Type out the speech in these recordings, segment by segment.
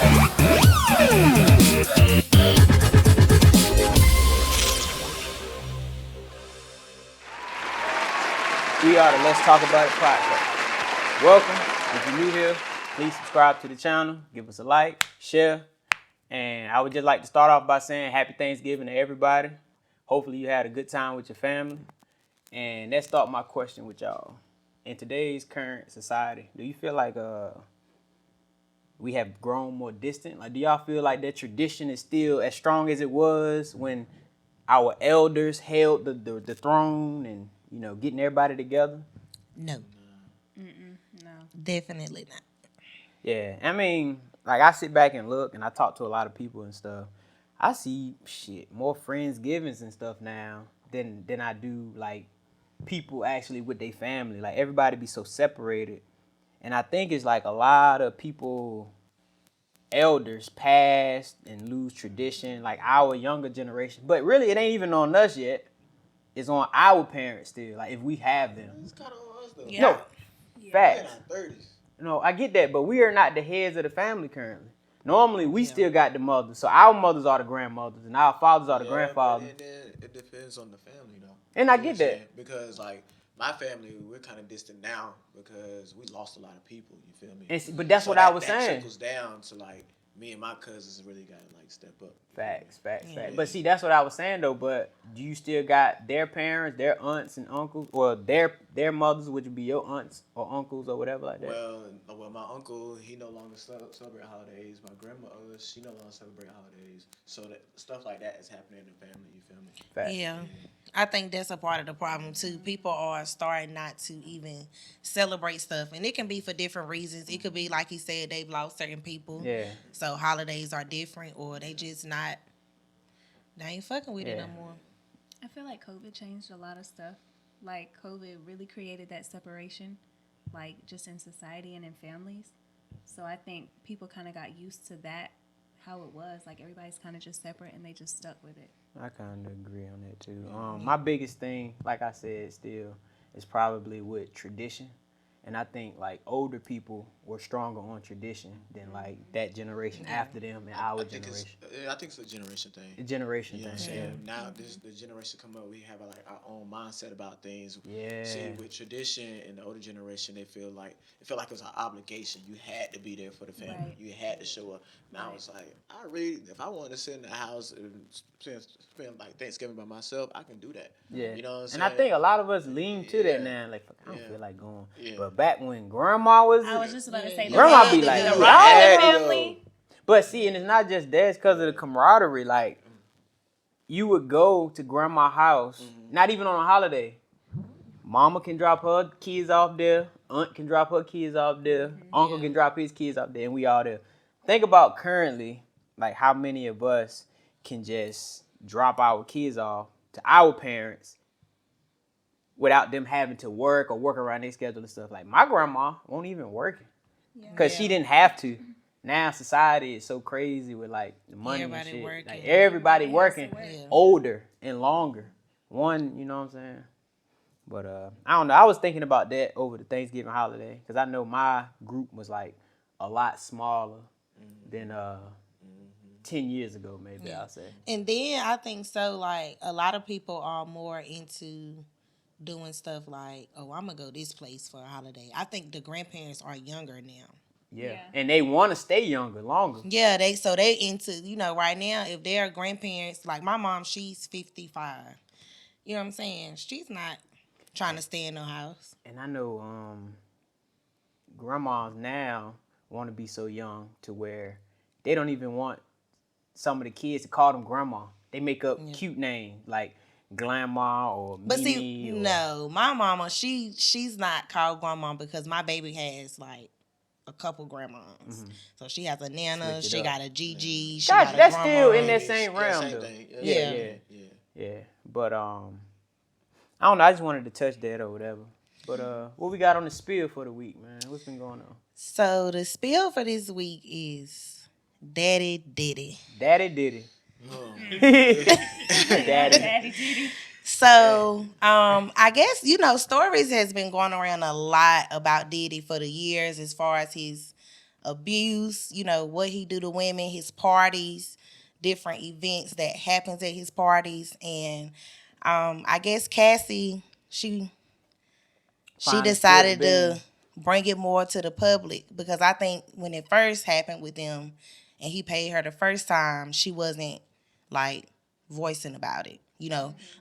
We are the Let's Talk About It podcast. Welcome. If you're new here, please subscribe to the channel, give us a like, share, and I would just like to start off by saying Happy Thanksgiving to everybody. Hopefully you had a good time with your family. And let's start my question with y'all. In today's current society, do you feel like we have grown more distant? Like, do y'all feel like that tradition is still as strong as it was when our elders held the throne and, you know, getting everybody together? No. No. Definitely not. Yeah, I mean, like, I sit back and look, and I talk to a lot of people and stuff. I see more Friendsgivings and stuff now than I do like people actually with their family. Like, everybody be so separated, and I think it's like a lot of people, elders pass and lose tradition, like our younger generation. But really, it ain't even on us yet. It's on our parents still. Like, if we have them. It's kind of on us though. Yeah. No, facts. We're in our 30s. No, I get that, but we are not the heads of the family currently. Normally, we still got the mothers. So our mothers are the grandmothers, and our fathers are the grandfathers. And then it depends on the family, though. And I You know get what I'm that. saying? Because, like, my family, we're kind of distant now because we lost a lot of people, you feel me? But that's So what I was that saying. trickles down to, like, me and my cousins really got to, like, step up. Facts. Yeah. But see, that's what I was saying though. But do you still got their parents, their aunts and uncles, or their mothers, which would be your aunts or uncles or whatever like that? Well, my uncle, he no longer celebrate holidays. My grandma, she no longer celebrate holidays. So that stuff like that is happening in the family, you feel me? Facts. Yeah. I think that's a part of the problem too. People are starting not to even celebrate stuff. And it can be for different reasons. It could be, like he said, they've lost certain people. Yeah. So holidays are different, or they just not, they ain't fucking with it Yeah. no more. I feel like COVID changed a lot of stuff. Like, COVID really created that separation, like, just in society and in families. So I think people kind of got used to that, how it was. Like, everybody's kind of just separate, and they just stuck with it. I kind of agree on that too. My biggest thing, like I said, still is probably with tradition. And I think like older people were stronger on tradition than like that generation after them and our generation. I think it's a generation thing. The generation You know what I'm thing. saying? Now, the generation come up, we have like our own mindset about things. Yeah. See, with tradition and the older generation, it felt like it was an obligation. You had to be there for the family. Right. You had to show up. Now it's like, if I wanted to sit in the house and spend like Thanksgiving by myself, I can do that. Yeah. You know what I'm and saying? I think a lot of us lean to that Yeah. now. Like, fuck, I don't Yeah. feel like going. Yeah. But back when grandma was, I was just about to say, Grandma that. be like, the "Yo, Robin I had to family. But see, and it's not just that, it's because of the camaraderie. Like, you would go to grandma's house, not even on a holiday. Mama can drop her kids off there. Aunt can drop her kids off there. Uncle can drop his kids off there, and we all there. Think about currently, like, how many of us can just drop our kids off to our parents without them having to work or work around their schedule and stuff. Like, my grandma won't even work because she didn't have to. Now society is so crazy with like the money Everybody and shit. working. Like, everybody Everybody has working to work. Yeah. older and longer. One, you know what I'm saying? But I don't know. I was thinking about that over the Thanksgiving holiday because I know my group was like a lot smaller than 10 years ago, maybe I'll say. And then I think so, like, a lot of people are more into doing stuff like, oh, I'm going to go this place for a holiday. I think the grandparents are younger now. Yeah. And they want to stay younger, longer. Yeah, they into, you know, right now, if they're grandparents, like my mom, she's 55. You know what I'm saying? She's not trying to stay in no house. And I know grandmas now want to be so young to where they don't even want some of the kids to call them grandma. They make up cute names like Grandma or But Mimi. see, or, no, my mama, she's not called grandma because my baby has like a couple grandmas. So she has a Nana, Switch it she up. got a Gigi, she Gosh, got a that's grandma. still in that same realm same though. thing. Yeah. But I don't know. I just wanted to touch that or whatever. But what we got on the spill for the week, man? What's been going on? So the spill for this week is Daddy Diddy. Daddy did it. Oh. Daddy. Daddy Diddy. So, I guess, you know, stories has been going around a lot about Diddy for the years as far as his abuse, what he do to women, his parties, different events that happens at his parties. And I guess Cassie, she Finally decided spilled the to bring it more to the public, because I think when it first happened with them and he paid her the first time, she wasn't like voicing about it.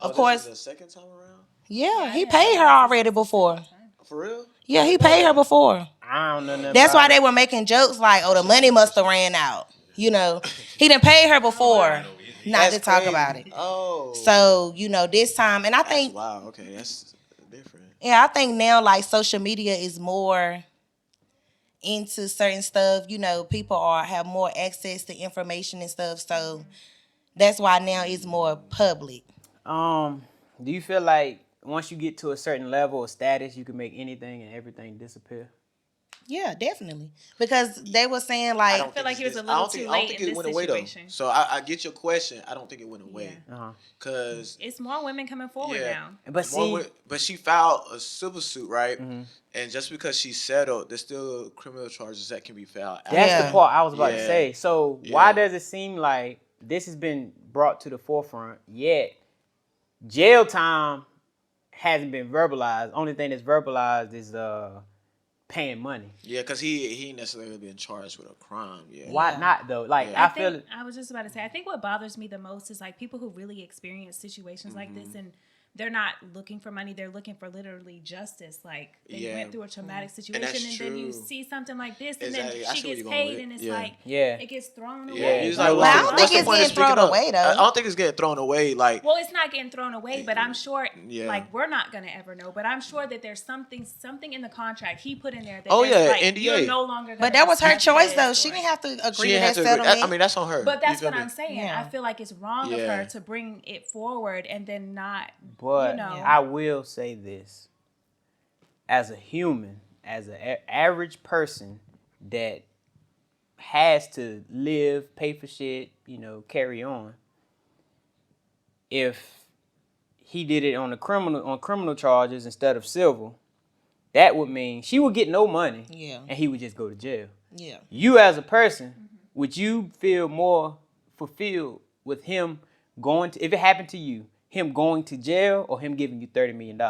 Of course, This is the second time around. yeah, he didn't paid her realize already before. For real? Yeah, he paid her before. I don't know nothing That's about why it. they were making jokes like, "Oh, the money must have ran out." He didn't pay her before, not That's to talk crazy. about it. Oh. So this time, and I That's think, wow. Okay, that's different. yeah, I think now like social media is more into certain stuff. People have more access to information and stuff. So that's why now it's more public. Do you feel like once you get to a certain level of status, you can make anything and everything disappear? Yeah, definitely. Because they were saying I like, don't feel like think he was it's a this- I little don't think- too I don't late think in it this went away though. situation. So I get your question. I don't think it went away Uh-huh. because It's more women coming forward now. But see, but she filed a civil suit, right? Mm-hmm. And just because she settled, there's still criminal charges that can be filed. that's Yeah. the part I was about to Yeah. say. So why Yeah. does it seem like this has been brought to the forefront, yet jail time hasn't been verbalized? Only thing that's verbalized is paying money. Yeah, because he ain't necessarily been charged with a crime. Yeah. Why not though? Like Yeah. I feel I was just about to say, I think what bothers me the most is like people who really experience situations like this, and they're not looking for money, they're looking for literally justice. Like they Yeah. went through a traumatic situation, that's and then you true. see something like this, and Exactly. I then see she where gets you're going paid, with and it's it. like Yeah. it gets thrown away. Yeah, he's no, like, I what's don't the think it's point of getting speaking thrown up? away, though. I don't think it's getting thrown away. Like, Well, it's not getting thrown away, but I'm sure, Yeah. like, we're not gonna ever know. But I'm sure that there's something in the contract he put in there that Oh, there's, yeah, like, NDA. you're no longer. Gonna but that was her discuss choice this though. or- She didn't have to agree she to didn't have that to agree. settlement. I mean, that's on her. But that's You what feel I'm me? saying. Yeah. I feel like it's wrong of Yeah. her to bring it forward and then not. But you know. I will say this: as a human, as an average person that has to live, pay for shit, carry on. If he did it on criminal charges instead of civil, that would mean she would get no money. Yeah. And he would just go to jail. Yeah. You as a person, would you feel more fulfilled with him going to, if it happened to you, him going to jail or him giving you $30 million?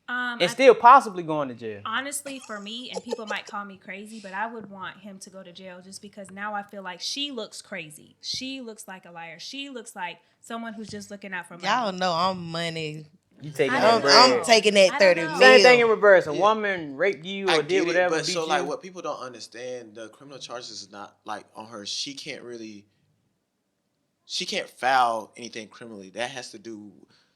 And still possibly going to jail. Honestly, for me, and people might call me crazy, but I would want him to go to jail just because now I feel like she looks crazy. She looks like a liar. She looks like someone who's just looking out for money. Y'all know I'm money. You taking I that don't bread. I'm taking that I don't 30 know. mil. Same thing in reverse. A woman raped you I or get did it, whatever, but beat so you. like what people don't understand, the criminal charges is not like on her. She can't file anything criminally. That has to do.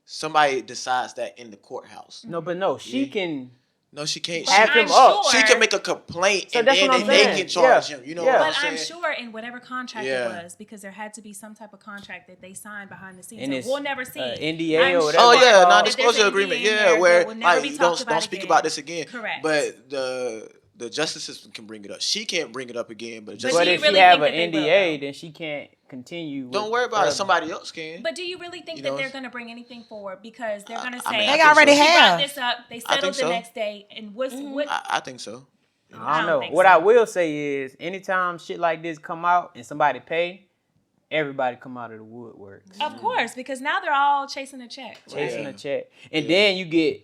Somebody decides that in the courthouse. No, she Yeah. can. No, she can't. Have She, him up. she can make a complaint So and that's then what I'm they saying. can charge Yeah. him. You know Yeah. what I'm But I'm saying? sure in whatever contract Yeah. it was, because there had to be some type of contract that they signed behind the scenes. And that it's, we'll never see. NDA I'm or whatever. sure Oh yeah, That there's non-disclosure an agreement. NDA in Yeah, there where that will never like be you talked don't about speak again. about this again. Correct. But the justice system can bring it up. She can't bring it up again. But But But do you if really she have think an that they will, NDA, though? then she can't continue. don't with worry about it. further. Somebody else can. But do you really think You that know, they're going to bring anything forward? Because they're going to I say, mean, I They think already so. she brought have. this up. They I settled think the so. next day. And what? I think so. I don't don't know. think What so. I will say is, anytime shit like this come out and somebody pay, everybody come out of the woodwork. Of course, because now they're all chasing a check. Chasing Yeah. a check. And then you get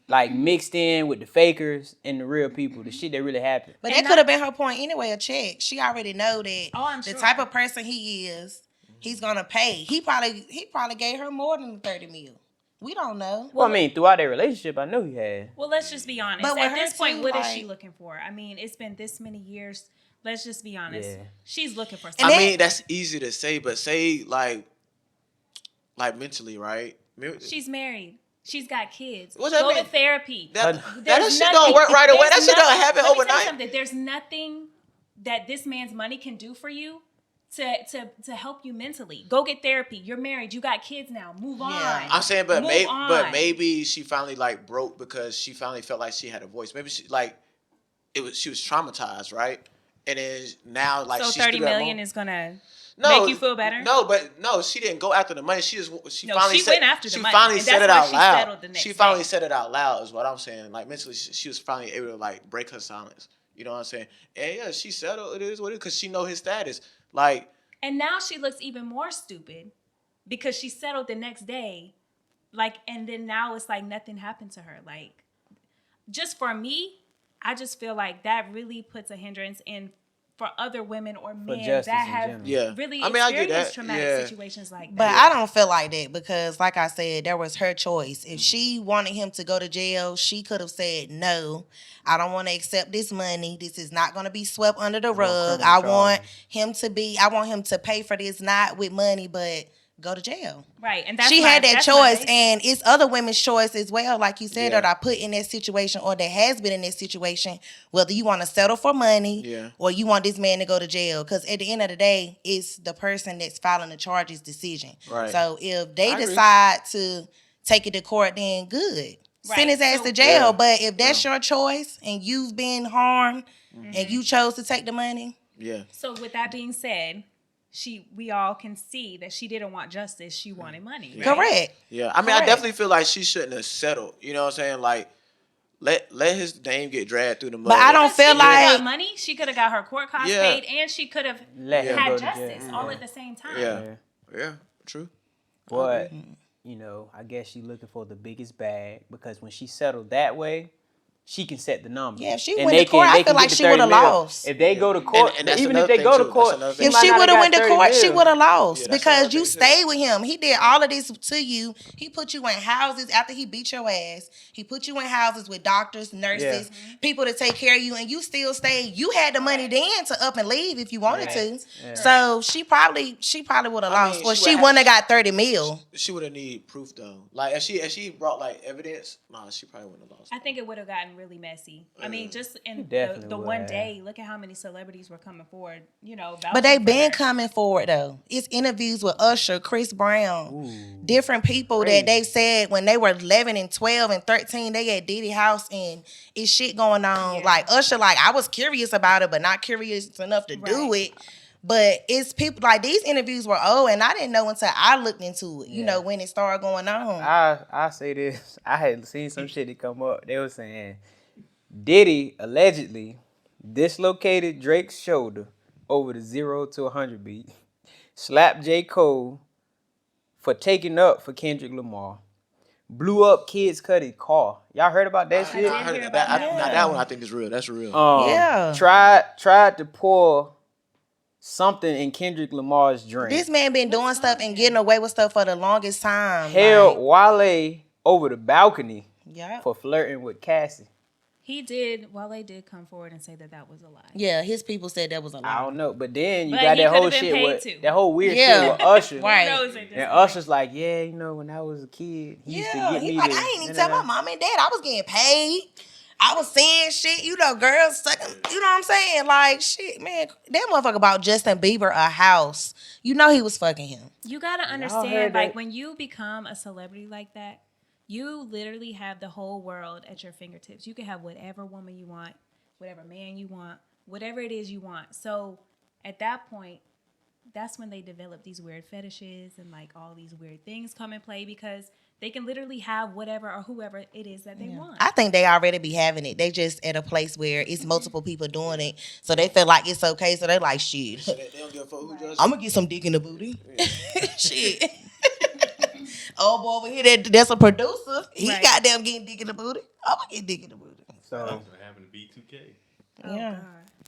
like mixed in with the fakers and the real people, the shit that really happened. But And that could have been her point anyway, a check. She already know that Oh, I'm the sure. type of person he is, he's gonna pay. He probably gave her more than 30 mil. We don't know. Well, I mean, throughout their relationship, I know he had. Well, let's just be honest. But with At her this point, too, what is like- she looking for? I mean, it's been this many years. Let's just be honest. Yeah. She's looking for And something. I then- mean, that's easy to say, but say like mentally, right? She's married. She's got kids. What's that Go mean? to therapy. That There's shit don't work right away. That there's shit don't nothing- happen let me tell you overnight. something. There's nothing that this man's money can do for you to help you mentally. Go get therapy. You're married. You got kids now. Move on. Yeah. I'm saying, but Move on. maybe she finally like broke because she finally felt like she had a voice. Maybe she like she was traumatized, right? And then now like So she's 30 million is gonna no, make you feel better? No, she didn't go after the money. She No, finally she said, went after the she money, finally and said it that's why out she loud. settled the next She finally day. said it out loud is what I'm saying. Like mentally, she was finally able to like break her silence. You know what I'm saying? And yeah, she settled. It is what it is because she know his status. Like, And now she looks even more stupid because she settled the next day. Like, and then now it's like nothing happened to her. Like, just for me, I just feel like that really puts a hindrance in for other women or men justice that in have general. yeah. really I mean, I get experienced that. traumatic Yeah. situations like But that. I don't feel like that because, like I said, that was her choice. If she wanted him to go to jail, she could have said, no, I don't want to accept this money. This is not going to be swept under the rug. criminal I want him to pay for this, not with money, but go to jail. Right, and that's She had that that's my choice, basis. and it's other women's choice as well, like you said, Yeah. that are put in that situation or that has been in this situation, whether you want to settle for money Yeah. or you want this man to go to jail. Because at the end of the day, it's the person that's filing the charges decision. Right. So if they I agree. decide to take it to court, then good. Send Right. his ass So- to jail. Yeah. But if that's your choice and you've been harmed and you chose to take the money, Yeah. So with that being said, we all can see that she didn't want justice. She wanted money. Right? correct. Yeah. I mean, Correct. I definitely feel like she shouldn't have settled. You know what I'm saying? Like, let his name get dragged through the mud. But I don't Because she feel coulda like got money. She could have got her court costs Yeah. paid, and she could have Let him had go to jail. justice all at the same time. Yeah. Yeah. Yeah. True. But, you know, I guess she looking for the biggest bag because when she settled that way, she can set the number. Yeah, if she And went they to court, can- I they feel can like get the she 30 would have mil. lost. If they go to court, And that's even if another they thing, go to too. court, That's another If thing. she might would not have got went to 30 court, she mil. would have lost Yeah, that's because another you thing, too. stayed with him. He did all of this to you. He put you in houses after he beat your ass. He put you in houses with doctors, nurses, people to take care of you, and you still stayed. You had the money then to up and leave if you wanted to. Yeah. So she probably would have I lost, mean, or she she would wouldn't have got 30 mil. She would have need proof though. Like if she brought like evidence, nah, she probably wouldn't have lost. I think it would have gotten really messy. I mean, just in definitely the would one have. day, look at how many celebrities were coming forward. You know, But they vouching for been her. coming forward though. It's interviews with Usher, Chris Brown, Ooh, different people crazy. that they said when they were 11 and 12 and 13, they at Diddy house and it's shit going on. Yeah. Like Usher, like I was curious about it, but not curious enough to do Right. it. But it's people like these interviews were old, and I didn't know until I looked into it. You know when it started going on. I say this. I had seen some shit that come up. They were saying Diddy allegedly dislocated Drake's shoulder over the 0 to 100 beat, slapped J. Cole for taking up for Kendrick Lamar, blew up Kid Cudi's car. Y'all heard about that shit? I heard hear of about that. that. Now that one I think is real. That's real. Yeah. Tried to pour something in Kendrick Lamar's drink. This man been doing stuff and getting away with stuff for the longest time. Held Wale over the balcony Yeah. for flirting with Cassie. Wale did come forward and say that was a lie. Yeah, his people said that was a lie. I don't know, but then you But got he that whole could've been shit paid with too. that whole weird Yeah. shit with Usher. Right. Who knows at this And point? Usher's like, yeah, you know, when I was a kid, he used to Yeah, get he me like, to, I ain't even tell my mom and dad I was getting paid. I was saying shit, you know, girls sucking, you know what I'm saying? Like, shit, man, that motherfucker bought Justin Bieber a house. You know he was fucking him. You gotta heard understand, that? like when you become a celebrity like that, you literally have the whole world at your fingertips. You can have whatever woman you want, whatever man you want, whatever it is you want. So at that point, that's when they develop these weird fetishes and like all these weird things come in play because they can literally have whatever or whoever it is that they want. I think they already be having it. They just at a place where it's multiple people doing it. So they feel like it's okay. So they like, shit, So they don't give a fuck who does. I'm going to get some dick in the booty. Shit. Oh, boy, over here, that's a producer. He Right. goddamn getting dick in the booty. I'm going to get dick in the booty. So That's what happened to B2K. Oh, Yeah. God.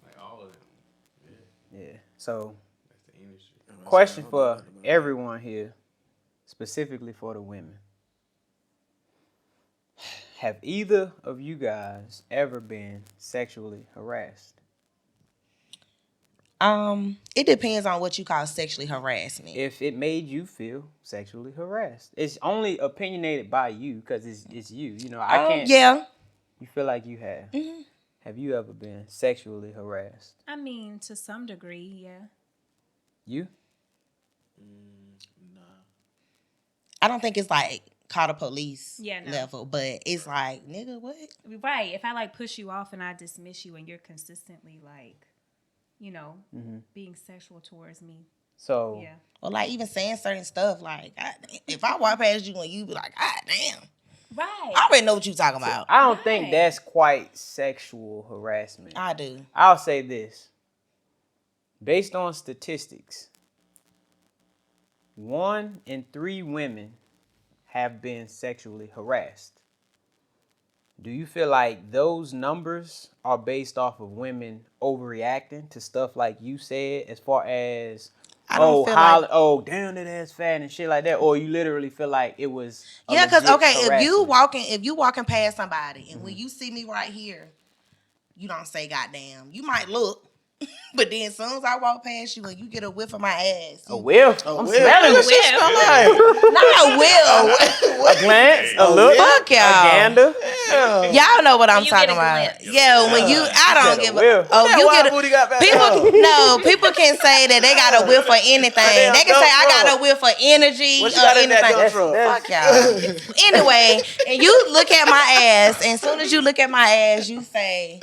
Like all of them. Yeah, yeah. So that's the industry. question for everyone here, specifically for the women. Have either of you guys ever been sexually harassed? It depends on what you call sexually harassment. If it made you feel sexually harassed, it's only opinionated by you because it's you. You know, I can't. Yeah. You feel like you have. Mm-hmm. Have you ever been sexually harassed? I mean, to some degree, yeah. You? Nah. I don't think it's like call the police Yeah, no. level, but it's like, nigga, what? Right. If I like push you off and I dismiss you and you're consistently like, you know, being sexual towards me. So Yeah. Or like even saying certain stuff like, if I walk past you and you be like, God damn. Right. I already know what you talking about. I don't think Right. that's quite sexual harassment. I do. I'll say this. Based on statistics, 1 in 3 women have been sexually harassed. Do you feel like those numbers are based off of women overreacting to stuff like you said, as far as I don't feel like. oh damn that ass fat and shit like that, or you literally feel like it was a Yeah, because legit okay, if harassment? you walking past somebody and when you see me right here, you don't say goddamn. You might look, but then as soon as I walk past you and you get a whiff of my ass, A whiff? A I'm whiff? smelling What's it. it smell like? not a whiff. A glance, a look, Fuck a y'all. gander. Y'all know what I'm you get talking a about. glance. Yeah, when you, I don't said a give a. whiff. Oh, That you wild get a. booty got back People, there. no, people can say that they got a whiff for anything. damn They can say dump I got truck. a whiff for energy What you or got in that anything. dump truck? That's- Fuck y'all. Anyway, and you look at my ass, and as soon as you look at my ass, you say,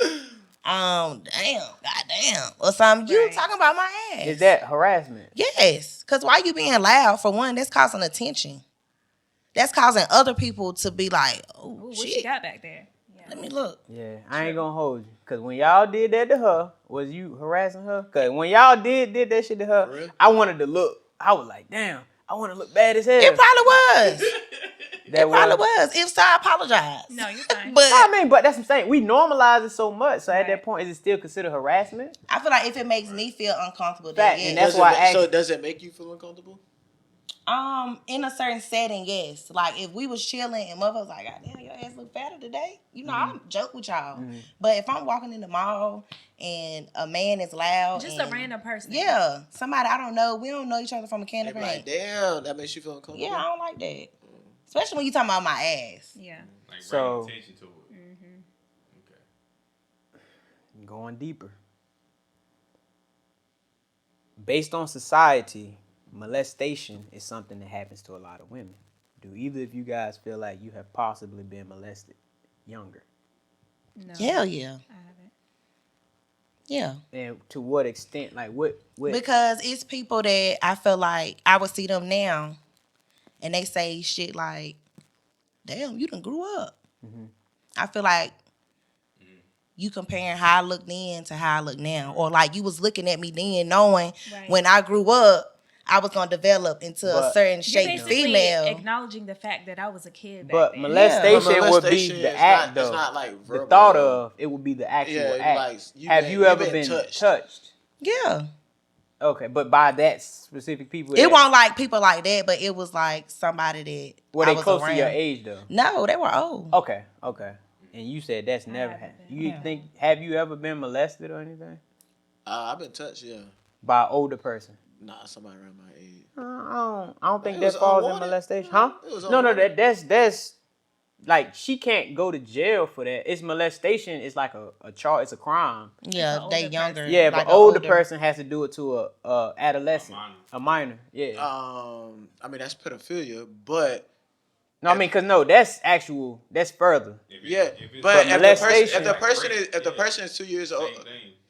damn, goddamn, or something. You Right. talking about my ass? Is that harassment? Yes, because why you being loud? For one, that's causing attention. That's causing other people to be like, oh, Ooh, what shit. she got back there? Yeah. Let me look. Yeah, I ain't gonna hold you. Cause when y'all did that to her, was you harassing her? Cause when y'all did that shit to her, For real? I wanted to look. I was like, damn, I want to look bad as hell. It probably was. That It probably was. If so, I apologize. No, you're fine. But I mean, but that's what I'm saying. We normalize it so much. So at Right. that point, is it still considered harassment? I feel like if it makes me feel uncomfortable, Fact, then and yes. that's why I asked. So does it make you feel uncomfortable? In a certain setting, yes. Like if we was chilling and motherfuckers like, God damn, your ass look fatter today. You know, I joke with y'all. But if I'm walking in the mall and a man is loud, Just and, a random person. yeah, somebody I don't know, we don't know each other from a can They of be paint. like, damn, that makes you feel uncomfortable. Yeah, I don't like that. Especially when you talking about my ass. Yeah. Like So- bring attention to it. Okay. Going deeper. Based on society, molestation is something that happens to a lot of women. Do either of you guys feel like you have possibly been molested younger? No. Hell yeah. I haven't. Yeah. And to what extent? Like what Because it's people that I feel like I would see them now and they say shit like, damn, you done grew up. I feel like you comparing how I look then to how I look now. Or like you was looking at me then knowing Right. when I grew up, I was going to develop into a But- certain You're shape basically female. acknowledging the fact that I was a kid back But then. molestation But would be molestation the is act, not- though. it's not like the verbal, thought though. of it would be the actual Yeah, act. like, Have you ever been touched? touched? Yeah. Okay, but by that specific people, It that, wasn't like people like that, but it was like somebody that were I they was close around. to your age though? No, they were old. Okay. And you said that's never haven't happened. been. You think have you ever been molested or anything I've been touched, yeah. by an older person? Nah, somebody around my age. I don't think It that was falls in unwanted. molestation, huh? It was No, unwanted. that's like she can't go to jail for that. It's molestation. It's like a charge. It's a crime. Yeah, An they older younger. person. Yeah, like but a older person has to do it to a adolescent, A minor. a minor. Yeah. I mean, that's pedophilia, but No, I mean, cause no, that's actual. That's further. yeah, it's but But if the molestation- person Like is if the rape, person is 2 years old, same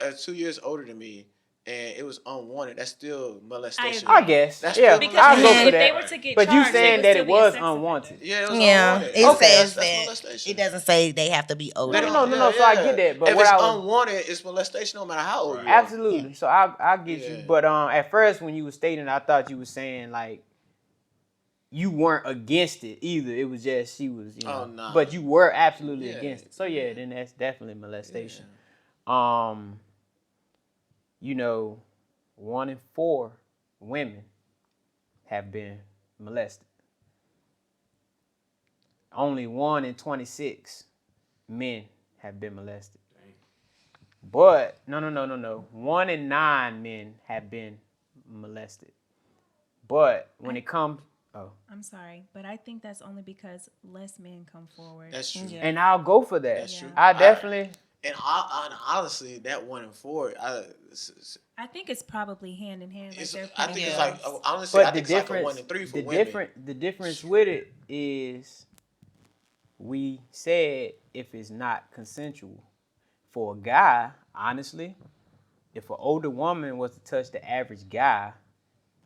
thing. 2 years older than me, and it was unwanted, that's still molestation. I guess. That's yeah, still Because I'll go if for they that. were to get But you charged, saying they that would it was still be a sex unwanted. offender. Yeah, it was Yeah, unwanted. it Okay. says that's that molestation. it doesn't say they have to be older. No, so I get that, but if what it's I was- unwanted, it's molestation no matter how old you are. Absolutely. So I get you. Yeah. But at first when you were stating, I thought you were saying like you weren't against it either. It was just she was, you know. Oh, nah. But you were absolutely Yeah. against it. So yeah, then that's definitely molestation. You know, 1 in 4 women have been molested. Only 1 in 26 men have been molested. But no. 1 in 9 men have been molested. But when it comes, I'm sorry, but I think that's only because less men come forward. That's true. Yeah. and I'll go for that. That's true. I definitely. And honestly, that 1 in 4, I think it's probably hand in hand. Like it's, they're I pretty think it's close. like honestly, I But the think it's like a difference, 1 in 3 for the women. the difference with it is, we said if it's not consensual. For a guy, honestly, if an older woman was to touch the average guy,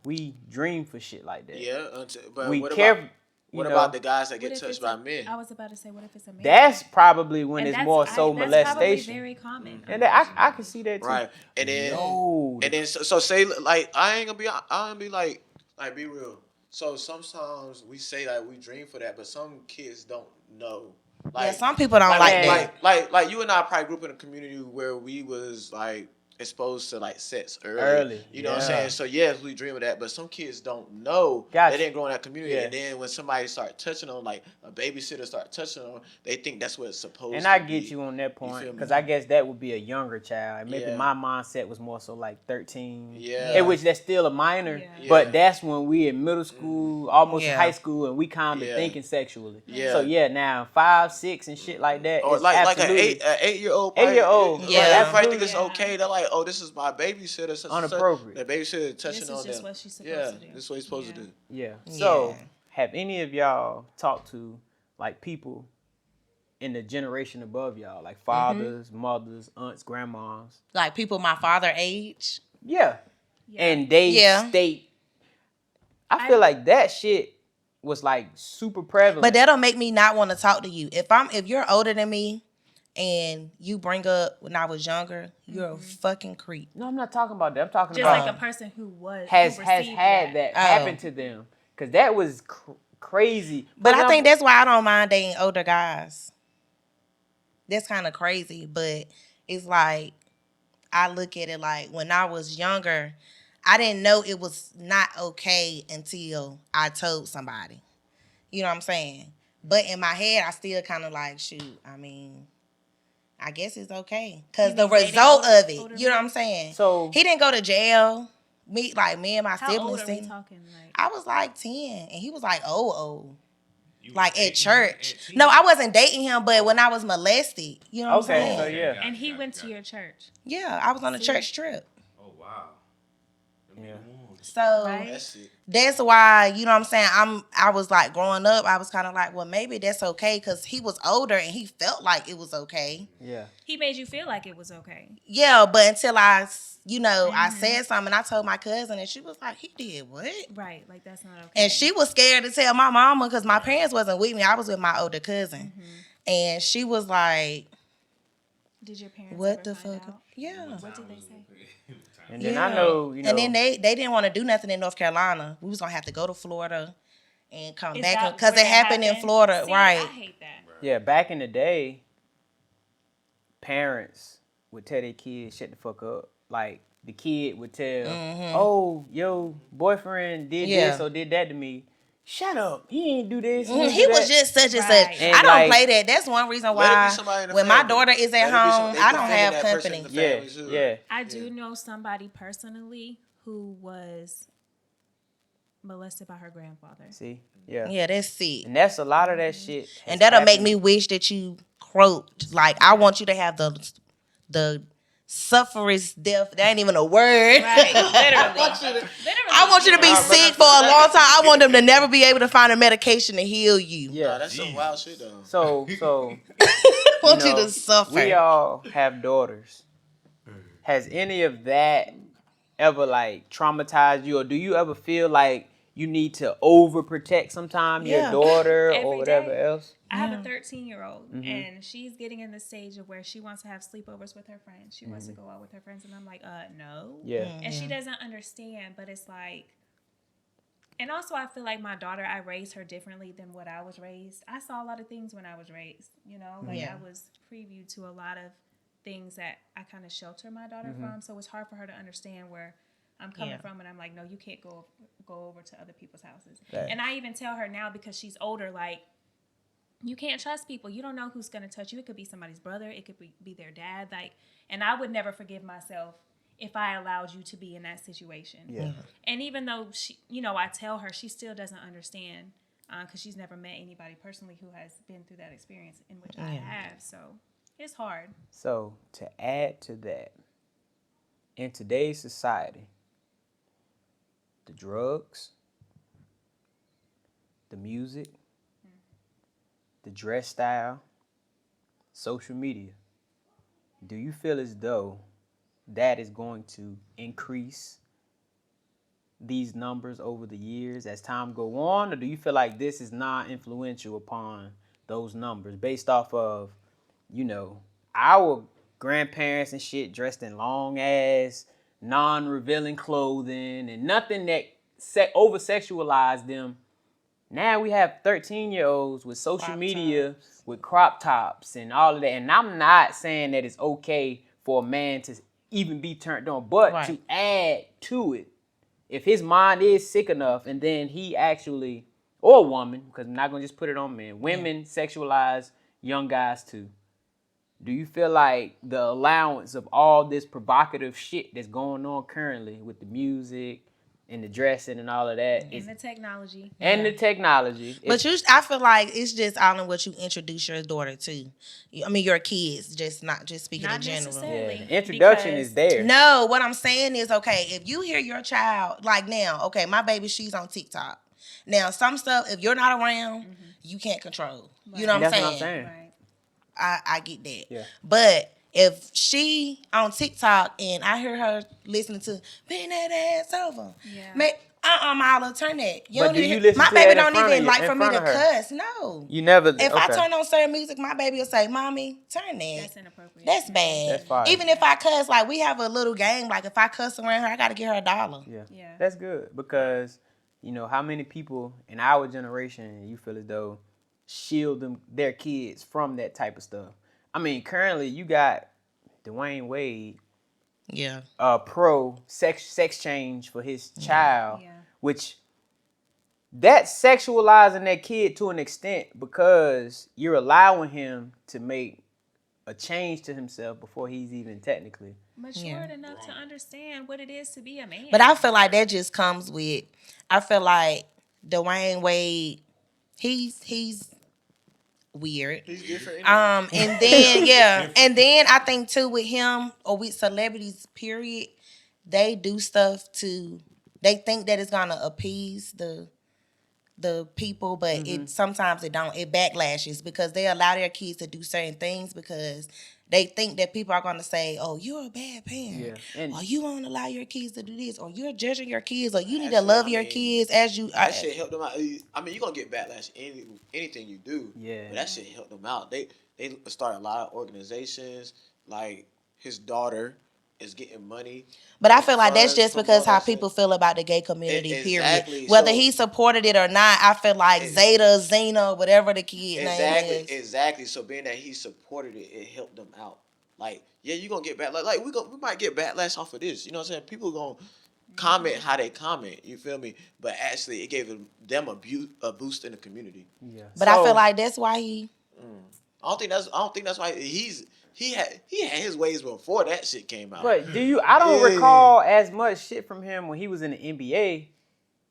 we dream for shit like that. Yeah, but we what care. about What know, about the guys that What get if touched it's by a- men? I was about to say, what if it's a man? that's probably when And it's that's- more I- so that's molestation. probably very common. And I can see that too. Right. And then Yo. and then so say like I ain't gonna be like be real. So sometimes we say like we dream for that, but some kids don't know. Like Yeah, some people don't like that. Like you and I probably grew up in a community where we was like exposed to like sex early. You know what I'm yeah. saying? So yes, we dream of that, but some kids don't know. Gotcha. They didn't grow in that community. Yeah. And then when somebody start touching them, like a babysitter start touching them, they think that's what it's supposed And to I be. get you on that feel point me? because I guess that would be a younger child. Maybe Yeah. my mindset was more so like 13. Yeah. In which that's still a minor, Yeah. but that's when we in middle school, almost in Yeah. high school, and we kind of Yeah. thinking sexually. Yeah. So yeah, now 5, 6, and shit like that. Or It's like an absolutely 8-year-old. 8-year-old. Yeah. They probably think it's Yeah. okay. They're like, oh, this is my babysitter. Such and such. Unappropriate. The babysitter touching This on is just them. what she's supposed Yeah, to do. this is what he's supposed to Yeah. do. Yeah. So Yeah. have any of y'all talked to like people in the generation above y'all, like fathers, mothers, aunts, grandmas? Like people my father age. Yeah. Yeah. And they Yeah. state. I feel like that shit was like super prevalent. But that'll make me not want to talk to you. If you're older than me and you bring up when I was younger, you're a fucking creep. No, I'm not talking about that. I'm talking Just about like a person who has who had received that happen to them, because that was crazy. But I I'm- think that's why I don't mind dating older guys. That's kind of crazy, but it's like I look at it like when I was younger, I didn't know it was not okay until I told somebody. You know what I'm saying? But in my head, I still kind of like, shoot, I mean, I guess it's okay. Because You the mean dating result older- of it, older you know what men? I'm saying? So He didn't go to jail. Me and my How siblings. old are we seen- talking? Like, I was like 10, and he was like, oh. You Like dating at church. at 10? No, I wasn't dating him, but when I was molested, you know what I'm okay, saying? so yeah, and he went to your church. Yeah, I was on a See? church trip. Oh wow. Yeah. So Right? That's it. that's why, you know what I'm saying? I was like growing up, I was kind of like, well, maybe that's okay because he was older and he felt like it was okay. yeah. He made you feel like it was okay. Yeah, but until I said something, I told my cousin and she was like, he did what? Right. Like, that's not okay. And she was scared to tell my mama because my parents wasn't with me. I was with my older cousin. And she was like, Did your parents what ever the find fuck? out? Yeah. What did they say? And then Yeah. I know, you know, And then they didn't want to do nothing in North Carolina. We was going to have to go to Florida and come Is back that because where it that happened in Florida. See, Right. I hate that. yeah, back in the day, parents would tell their kids shut the fuck up. Like the kid would tell, "Oh, yo, boyfriend did Yeah. this or did that to me." Shut up! He ain't do this. He ain't do was that." just such and Right. such. And I don't like- play that. That's one reason Let it be why somebody in the when my family. daughter is Let at it be home, they I don't defending have that person company. in the Yeah, family, too. yeah. I do know somebody personally who was molested by her grandfather. See, yeah. Yeah, that's sick. And that's a lot of that shit. has And that'll make happened. me wish that you croaked. Like I want you to have the sufferer's death. That ain't even a word. Right. Literally. I want you to be Nah, but sick for a long time. I want them to never be able to find a medication to heal you. Yeah. Nah, that's some wild shit though. So I want you know, to suffer. we all have daughters. Has any of that ever like traumatized you, or do you ever feel like you need to overprotect sometime your Yeah. daughter Every or whatever day. else? I have a 13-year-old, and she's getting in the stage of where she wants to have sleepovers with her friends. She wants to go out with her friends, and I'm like, no. Yeah. And she doesn't understand, but it's like, and also I feel like my daughter, I raised her differently than what I was raised. I saw a lot of things when I was raised, you know, like Yeah. I was preview to a lot of things that I kind of shelter my daughter from. So it's hard for her to understand where I'm coming Yeah. from, and I'm like, no, you can't go over to other people's houses. Right. And I even tell her now, because she's older, like, you can't trust people. You don't know who's going to touch you. It could be somebody's brother. It could be their dad. Like, and I would never forgive myself if I allowed you to be in that situation. Yeah. And even though she, you know, I tell her, she still doesn't understand because she's never met anybody personally who has been through that experience in which I have. So it's hard. So to add to that, in today's society, the drugs, the music, the dress style, social media, do you feel as though that is going to increase these numbers over the years as time go on, or do you feel like this is non-influential upon those numbers based off of, our grandparents and shit dressed in long ass, non-revealing clothing and nothing that over sexualized them. Now we have 13-year-olds with social Crop media, tops. with crop tops and all of that. And I'm not saying that it's okay for a man to even be turned on, but to add to it, if his mind is sick enough and then he actually, or a woman, because I'm not going to just put it on men, women sexualize young guys too. Do you feel like the allowance of all this provocative shit that's going on currently with the music and the dressing and all of that And the technology. the technology. But I feel like it's just all in what you introduce your daughter to. I mean, your kids, not speaking Not in general. necessarily. The introduction because is there. No, what I'm saying is, okay, if you hear your child, like now, okay, my baby, she's on TikTok. Now, some stuff, if you're not around, you can't control. You know what I'm That's saying? what I'm saying. Right. I get that. Yeah. But if she on TikTok and I hear her listening to bend that ass over, Mila, turn that. But do you listen my to baby that in don't front of even you- like in for me front to of her? cuss. No. You never. If I turn on certain music, my baby will say, "Mommy, turn that." That's inappropriate. That's bad. That's fine. Even if I cuss, like we have a little game. Like if I cuss around her, I gotta give her $1. Yeah. That's good because how many people in our generation you feel as though shield their kids from that type of stuff. I mean, currently you got Dwayne Wade, Yeah. pro sex change for his child, Yeah. which that's sexualizing that kid to an extent because you're allowing him to make a change to himself before he's even technically. Matured enough to understand what it is to be a man. But I feel like that just comes with. I feel like Dwayne Wade, he's weird. He's different. And then and then I think too with him or with celebrities, period, they do stuff they think that it's gonna appease the people, but it sometimes it don't. It backlashes because they allow their kids to do certain things because they think that people are gonna say, "Oh, you're a bad parent," And or "You won't allow your kids to do this," or "You're judging your kids," or "You need to love your kids as you." That shit helped them out. I mean, you're gonna get backlash anything you do. Yeah. But that shit helped them out. They started a lot of organizations. Like his daughter is getting money. But I feel like that's funds just from because all how that people shit. feel about the gay community, Exactly. period. Whether So- he supported it or not, I feel like Xena, whatever the kid name is. Exactly. So being that he supported it, it helped them out. Like, yeah, you gonna get backlash. Like we might get backlash off of this. You know what I'm saying? People gonna comment how they comment. You feel me? But actually, it gave them a boost in the community. yeah. But I feel like that's why he. I don't think that's why he had his ways before that shit came out. But I don't recall as much shit from him when he was in the NBA,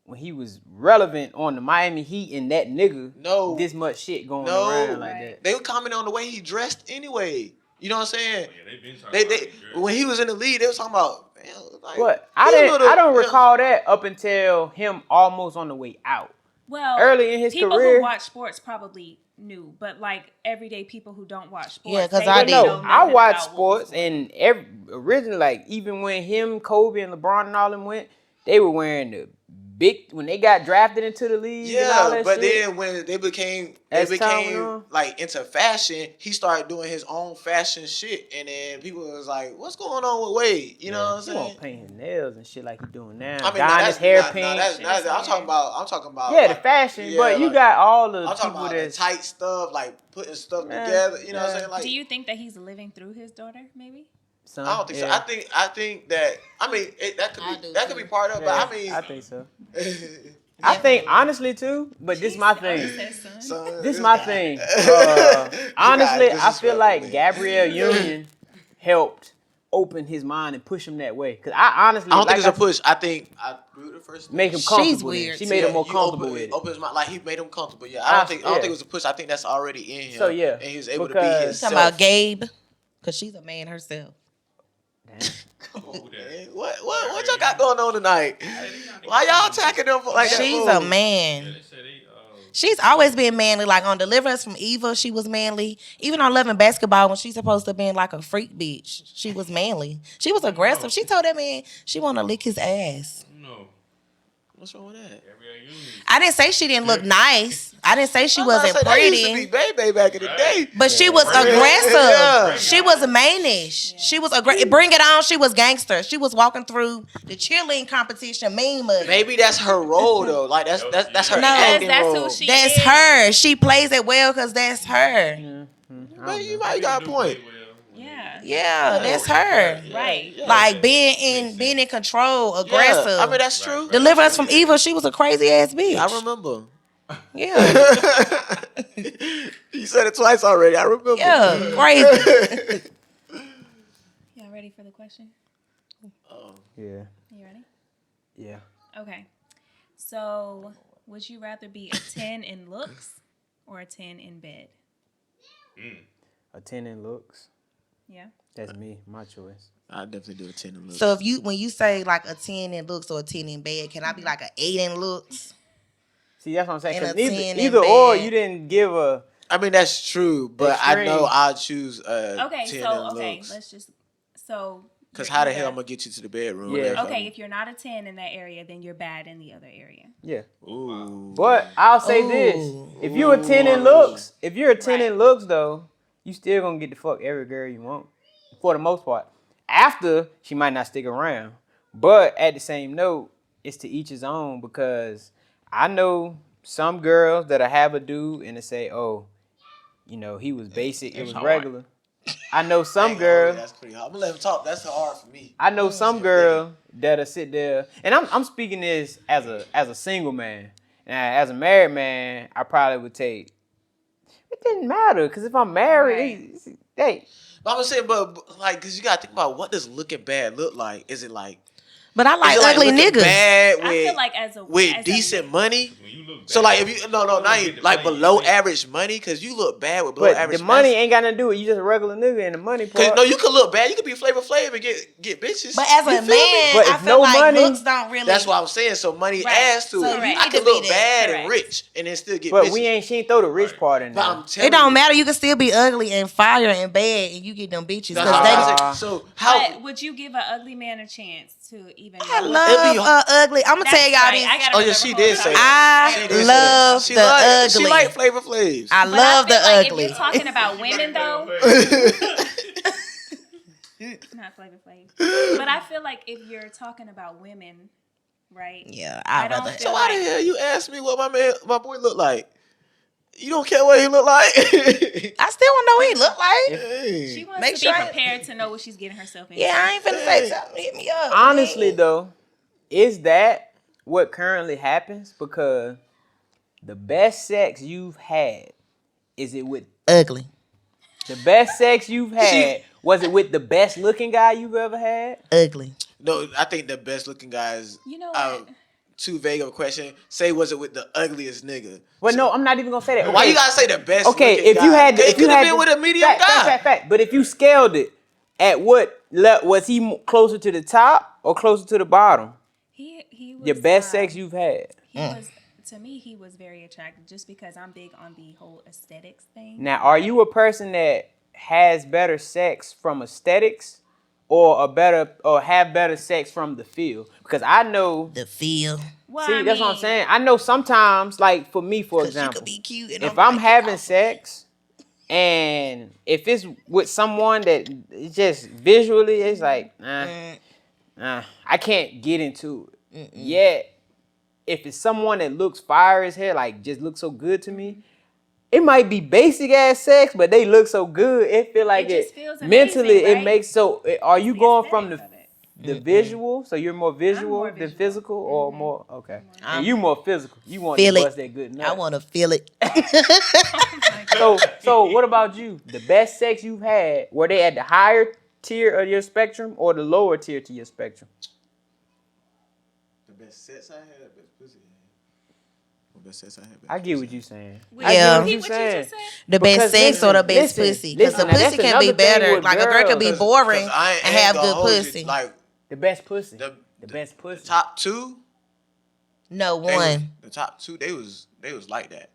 when he was relevant on the Miami Heat and that nigga. No. This much shit going No. around like Right. that. They were commenting on the way he dressed anyway. You know what I'm saying? Yeah, they've been talking about it. When he was in the league, they was talking about, man, like, But he a little- I don't yeah. recall that up until him almost on the way out. Well, Early in his people career- who watch sports probably knew, but like everyday people who don't watch sports, Yeah, 'cause they I really didn't. don't know I nothing watch about what was sports, going and originally, like even when him, Kobe, and LeBron and all them went, they were wearing the big when they got drafted into the league. and all Yeah, that but shit. then when they became As time went on. like into fashion, he started doing his own fashion shit, and then people was like, "What's going on with Wade?" You know what I'm He saying? won't paint his nails and shit like he doing now. I mean, dyeing his hair pink. I'm talking about. yeah, like, the fashion. yeah, but you like, got all the I'm talking people about the that's tight stuff, like putting stuff Yeah, together. You know what I'm yeah. saying? Like, Do you think that he's living through his daughter? Maybe. son, I don't think yeah. so. I think that. I mean, that could be part of. it, Yeah, But I mean, I think so. I think honestly too, but this is my thing. son, This is my guy. thing. This Honestly, guy I feel like disrespectful, man. Gabrielle Union helped open his mind and push him that way. Cause I honestly, I don't like think it's a push. I think I do the first. make him She's comfortable. weird, She made him more you comfortable open, with it. Open his mind, like he made him comfortable. Yeah, I don't think it was a push. I think that's already in him. So, yeah, and he was able to be because- himself. Talking about Gabe, because she's a man herself. Damn. Man, what y'all got going on tonight? Why y'all attacking them like that? She's fool? a man. They said they, She's always been manly. Like on Deliver Us from Evil, she was manly. Even on Loving Basketball, when she's supposed to have been like a freak bitch, she was manly. She was aggressive. She told that man she want to lick his ass. no. What's wrong with that? Every union. I didn't say she didn't look nice. I didn't say she wasn't That used to be pretty. Baby back in the day. But she was aggressive. Yeah. She was mannish. She was aggressive. Bring it on. She was gangster. She was walking through the cheerleading competition mean mug. Maybe that's her role though. Like that's her No. acting That's role. who she That's is. her. She plays it well because that's her. Man, you might got a point. Yeah. Yeah, that's her. Right. Yeah. Like being in control, aggressive. Yeah, I mean that's true. Deliver us from evil. She was a crazy ass bitch. I remember. Yeah, You said it twice already. I remember. yeah, crazy. Y'all ready for the question? Yeah. You ready? Yeah. Okay. So, would you rather be a 10 in looks or a 10 in bed? A 10 in looks. Yeah. That's me. My choice. I definitely do a 10 in looks. So when you say like a 10 in looks or a 10 in bed, can I be like an 8 in looks? See, that's what I'm saying. And 'Cause a 10 in either or, bed. you didn't give a. I mean that's true, but I know Extreme. I'll choose a Okay, 10 so in looks. let's just so Cause you're how the either- hell I'm gonna get you to the bedroom? Yeah. Okay, if you're not a 10 in that area, then you're bad in the other area. Yeah. Ooh. But I'll say this: if you're a 10 in looks, though, you still gonna get the fuck every girl you want, for the most part. After, she might not stick around, but at the same note, it's to each his own, because I know some girls that'll have a dude and they say, oh, you know, he was basic, it was regular. I know some girls. That's pretty hard. I'm gonna let him talk. That's hard for me. I know some girl that'll sit there, and I'm speaking this as a single man. And as a married man, I probably would take. It didn't matter, because if I'm married, hey. But I'm saying, but like, cause you gotta think about what does looking bad look like. Is it like? But I like is it ugly looking niggas. Bad I with, feel like as with decent money. When you look So bad, like if you not get even the like money, below you think- average money, cause you look bad with below But average. the money ain't got nothing to do with it. You just a regular nigga, and the money part. Cause no, you could look bad. You could be Flavor Flav and get bitches. But as You a feel me? man, But I if feel no like money- looks don't really. That's what I'm saying. So money Right. adds to So it. you I need could to be look that. bad and Correct. rich and then still get But bitches. she ain't throw the rich part in But there. I'm telling It don't you. matter. You can still be ugly and fire and bad, and you get them bitches. That's Cause what I'm they, saying. So how? But would you give an ugly man a chance to even? I know? love ugly. I'm gonna That's tell y'all right. this. I gotta Oh yeah, remember she who did I'm say talking that. I She did say love that. She the like, She ugly. like Flavor Flavs. I But love I feel the like ugly. If you're talking about women, though, not Flavor Flav. But I feel like if you're talking about women, right? Yeah, I I'd don't rather. feel So why like- the hell you asked me what my boy look like? You don't care what he look like. I still want to know what he look like. Hey. She wants Make to sure be I- prepared to know what she's getting herself into. Yeah, I ain't finna say something. Hit me up. Honestly, though, is that what currently happens? Because the best sex you've had, is it with Ugly. the best sex you've had? Was it with the best looking guy you've ever had? Ugly. No, I think the best looking guys. You know what? Too vague of a question. Say, was it with the ugliest nigga? But no, I'm not even gonna say that. Why Okay. you gotta say the best? Okay, looking if guy? you had, it if you could have had been to- with a medium guy. fact. But if you scaled it, at what was he closer to the top or closer to the bottom? He was Your best sex you've had. He was, to me, he was very attractive just because I'm big on the whole aesthetics thing. Now, are you a person that has better sex from aesthetics, or have better sex from the feel? Because I know. The feel. Well, See, I that's what I'm mean, saying. I know sometimes, like for me, for Cause you example, could be cute. And if I'm I'm like, having oh. sex and if it's with someone that it's just visually, it's like, I can't get into it. Yet, if it's someone that looks fire as hell, like just looks so good to me, it might be basic ass sex, but they look so good. It feel like It just feels mentally, amazing, it right? makes so. Are you the going from aesthetics of it. the visual? So you're more visual more than visual. physical, or more okay? I'm- And you more physical. You want Feel to it. bust that good nut. I want to feel it. So what about you? The best sex you've had, were they at the higher tier of your spectrum or the lower tier to your spectrum? The best sex I had, best pussy. The best sex I had. I get what you're saying. Wait, I get Yeah. what repeat you're what you saying. just said? The best Because sex or the best listen, pussy? Because the now that's pussy can another be thing better. with Like a girl could be girls. boring I and have gonna good hold you, pussy. like The best pussy. the best pussy. top two. No They one. was, the top two, they was like that.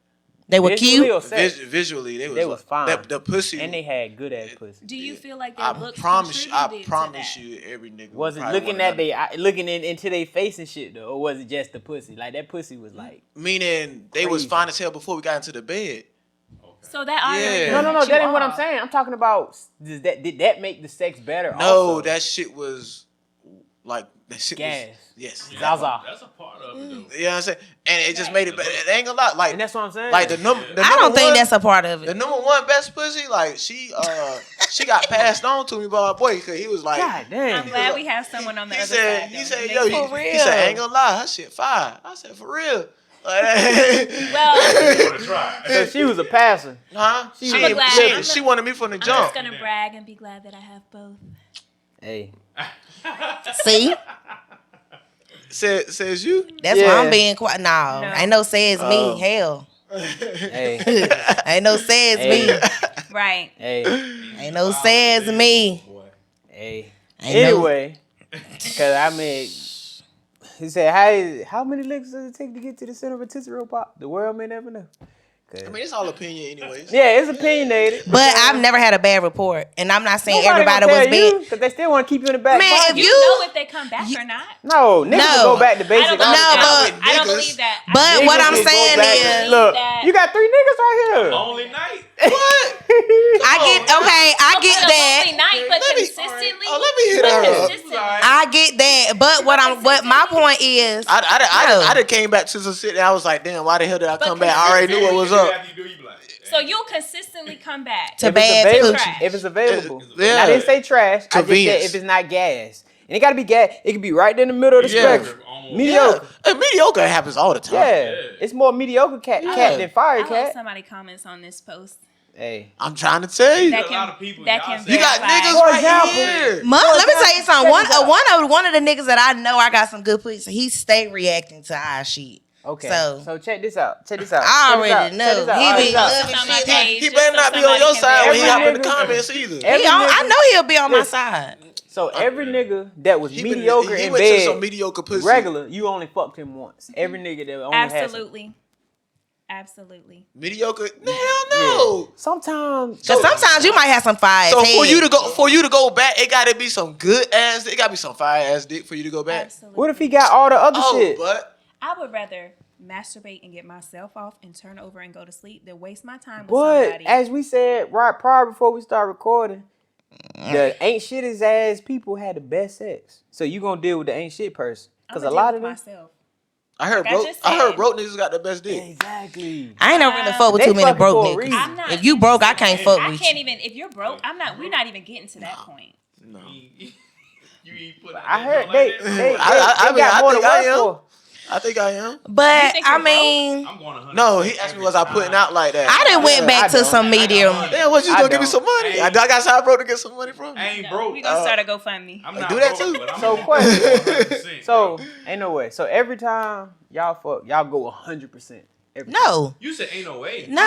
They were Visually cute. or sex? Visually, they They was fine. The pussy. And they had good ass pussy. Do you feel like their I looks promise contributed to you, every nigga Was it probably looking wanted at into their face and shit though, or was it just the pussy? Like that pussy was like. meaning they was Crazy. fine as hell before we got into the bed. So that already Yeah. No, turned that you ain't what I'm off. saying. I'm talking about did that make the sex better? No, also? that shit was like that shit Gas. was yes. Zaza. That's a part of it, though. You know what I'm saying? And it just made it better. It ain't gonna lie. Like And that's what I'm saying. like the number. I don't think that's a part of the it. number one best pussy. Like she got passed on to me by my boy because he was like. God damn. I'm glad we have someone on the He other said, side. he though. said, They yo, for he said, I ain't gonna lie, that shit fire. I said, for real. Like, Well, You wanna try? So she was a passer. huh? I'm glad. She wanted me from the I'm jump. just gonna brag and be glad that I have both. Hey. See, Says you. that's Yeah. why I'm being quiet. No, No. ain't no says Oh. me. Hell, Hey. ain't no says Hey. me. Right. Hey. Ain't no says me. Boy. Hey. Ain't no- Anyway, because I mean, he said, how many licks does it take to get to the center of a Tootsie Roll Pop? The world may never know. I mean, it's all opinion, anyways. Yeah, it's opinionated. But I've never had a bad report, and I'm not saying everybody was bad. because they still want to keep you in the back Man, pocket. if You know if they come back or not. No, niggas No. will go back to I basic. don't, No, believe but- that. I don't niggas- believe that. But Niggas what I'm will go saying back is, to- look, that- you got 3 niggas right here. Lonely night. What? I get But a that. lonely night, but Let me- consistently. let me hit but her up. consistently. I get that. But what my point is, I done came back to the city. I was like, damn, why the hell did I But come back? I already knew what was up. After you do, you be like, So you'll consistently come back. To If it's bad available, trash. if it's available. Yeah. I didn't say trash. I just said Convenience. if it's not gas. And it got to be gas. It could be right in the middle of the Yeah. spectrum. Almost. Mediocre. Yeah. And mediocre happens all the time. Yeah. It's more mediocre cat than fire I hope cat. somebody comments on this post. Hey. I'm trying to tell you. That a lot of people, that y'all can say- You got verify. niggas For right example, here. let me tell you something. Check this out. One of the niggas that I know I got some good pussy. He stay reacting to our shit. Okay. So- So check this out. I already know. He be Check this out. loving Just on my shit. page, He just better so not be on your somebody can side when he verify. hop in the Every comments either. Every I nigga- know he'll be on my Listen. side. So every nigga that was He mediocre he in went to some bed, mediocre pussy. regular, you only fucked him once. Every nigga that only had some. Absolutely. Mediocre? Hell no. Sometimes. Cause sometimes you might have some fire. So for you to go back, it gotta be some good ass. It gotta be some fire ass dick for you to go back. Absolutely. What if he got all the other Oh, shit? but I would rather masturbate and get myself off and turn over and go to sleep than waste my time with But somebody. as we said right prior before we start recording, the ain't shit as ass people had the best sex. So you gonna deal with the ain't shit person because a lot of them. myself. I heard Like I broke. just I heard said. broke niggas got the best dick. Exactly. I ain't never really fuck with They too many fucking broke for a reason. niggas. I'm not. If you broke, I can't fuck I with can't you. even. If you're broke, we're not even getting to that point. No. You ain't put I heard they I got mean, I more to think I work am. for. I think I am. But think I you're broke? mean, I'm going 100. No, he asked me was I putting out like that. I done went Yeah, back I to don't. some medium. Damn, what you I gonna give me don't. some money? Hey. I got side broke to get some money from. I ain't No, broke. we gonna start a GoFundMe. I'm not Do that broke, too. but I'm So going question. 100%, So bro. ain't no way. So every time y'all fuck, y'all go 100%. No. You said ain't no way. No,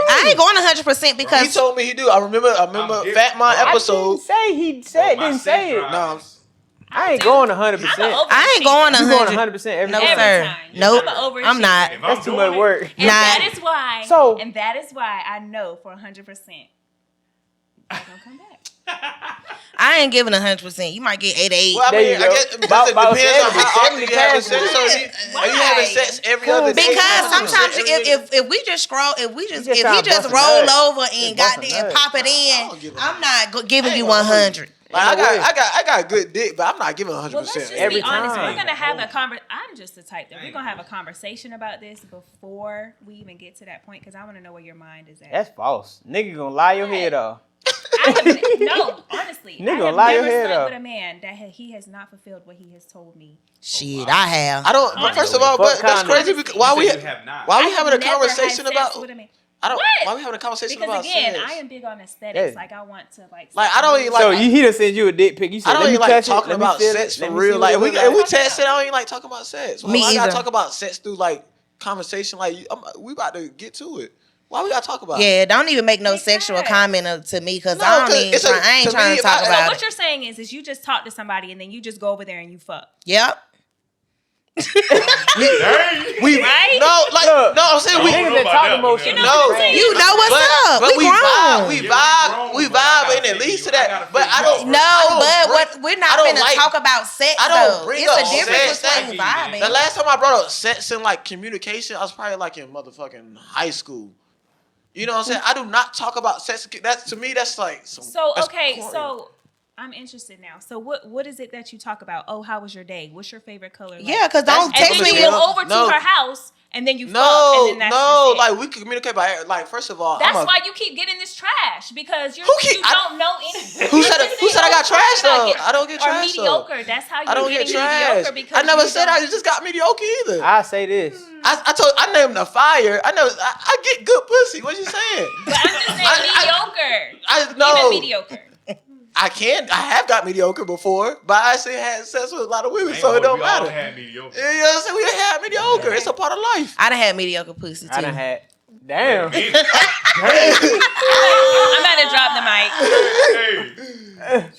I ain't going 100% He because told me he do. I remember I'm Fat Man different. episode. He said My didn't sex say it. drive No. is- I ain't going 100%. I'm an I ain't going You going 100. 100% every No, time. Every sir. time. Nope. I'm an overachiever. I'm not. If I'm That's too doing much it, work. And Nah. that is why. So- and that is why I know for 100%. I'm gonna come back. I ain't giving 100%. You might get 88. Well, I There mean, you I go. guess because About it depends on 70, how often you having 70 sex. So if Why? you having sex every other day, Because 100% sometimes every if we just scroll, if we just just trying to bust a roll nut. over and Just bust a goddamn nut. pop it I don't give in, a I'm not giving I you ain't gonna hold 100. Like, Ain't no way. I got good dick, but I'm not giving 100%. Well, let's just Every be honest. time. We're gonna have a I'm just the type that we're gonna have a conversation about this before we even get to that point because I want to know where your mind is at. That's false. Nigga gonna lie your head off. No, honestly, I Nigga have lie your never head slept up. with a man that he has not fulfilled what he has told me. Shit, I have. I don't. But first of all, Fuck but that's condoms. crazy. Because why You we said you have not. why we I have having a never conversation had about? sex with a man. I don't. What? Why we having a conversation Because about again, sex? I am big on aesthetics. Yeah. Like I want to like. I don't even like. So he done send you a dick pic. You said, I don't let me even like touch it, talking let me about feel sex it, for let me real. see Like what if it we look like. text it, I don't even like talking about sex. Me Why I gotta either. talk about sex through like conversation? Like we about to get to it. Why we gotta talk about it? Yeah, don't even make no Because- sexual comment to me because No, I don't 'cause even. it's I ain't to trying me, to talk if I- So about what it. you're saying is you just talk to somebody and then you just go over there and you fuck. Yep. We Right? Look, no, I'm saying we. niggas know that about talk that about one, shit. man. No, You know what's up. But we grown. vibe, we Yeah, we vibe, grown, we but I vibe, gotta and it feel leads you. to I that. gotta But feel I you. don't. No, I don't but bring- what we're I not don't finna like- talk about sex I don't though. bring It's up a difference sex. between I vibing. The last time I brought up sex in like communication, I was probably like in motherfucking high school. You know what I'm saying? I do not talk about sex. That's to me. That's like some. So that's okay, corny. so I'm interested now. So what is it that you talk about? Oh, how was your day? What's your favorite color? Like, Yeah, because don't and text then me. you go over No. to her house and then you fuck, and No, then that's no, just it. like we communicate by like first of all. That's I'm a, why you keep getting this trash because you I- don't know anything. Who said I got trash though? I don't get or trash though. mediocre. That's how I you're don't get getting trash. mediocre because I never you said don't- I just got mediocre either. I say this. I named the fire. I get good pussy. What you saying? But I'm just saying mediocre. No. Even mediocre. I have got mediocre before, but I actually had sex with a lot of women, so it don't We all matter. had mediocre. You know what I'm saying? We had mediocre. It's a part of life. I done had mediocre pussy too. I done had. Damn. I'm about to drop the mic. Hey,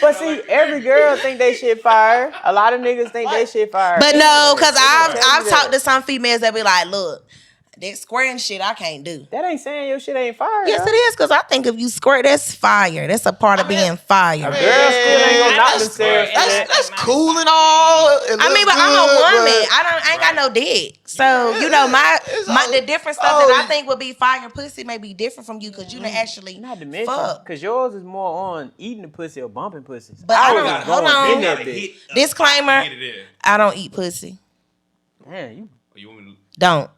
But see, every girl think they shit fire. A lot of niggas think they shit fire. But no, because I've Tell me talked that. to some females that be like, look, that squirting shit I can't do. That ain't saying your shit ain't fire. Yes, though. it is, because I think if you squirt, that's fire. That's a part of being fire. A girl still ain't gonna knock That's- themselves. That's cool and all. I mean, but I'm a woman. I ain't got no dick. So, you know, the different stuff that I think would be fire pussy may be different from you because you done actually Not to mention, fuck. because yours is more on eating the pussy or bumping pussies. But I was don't- just hold going on. in you that gotta bitch. hit a Disclaimer. spot to get it in. I don't eat pussy. Damn, you. You want me to? Don't.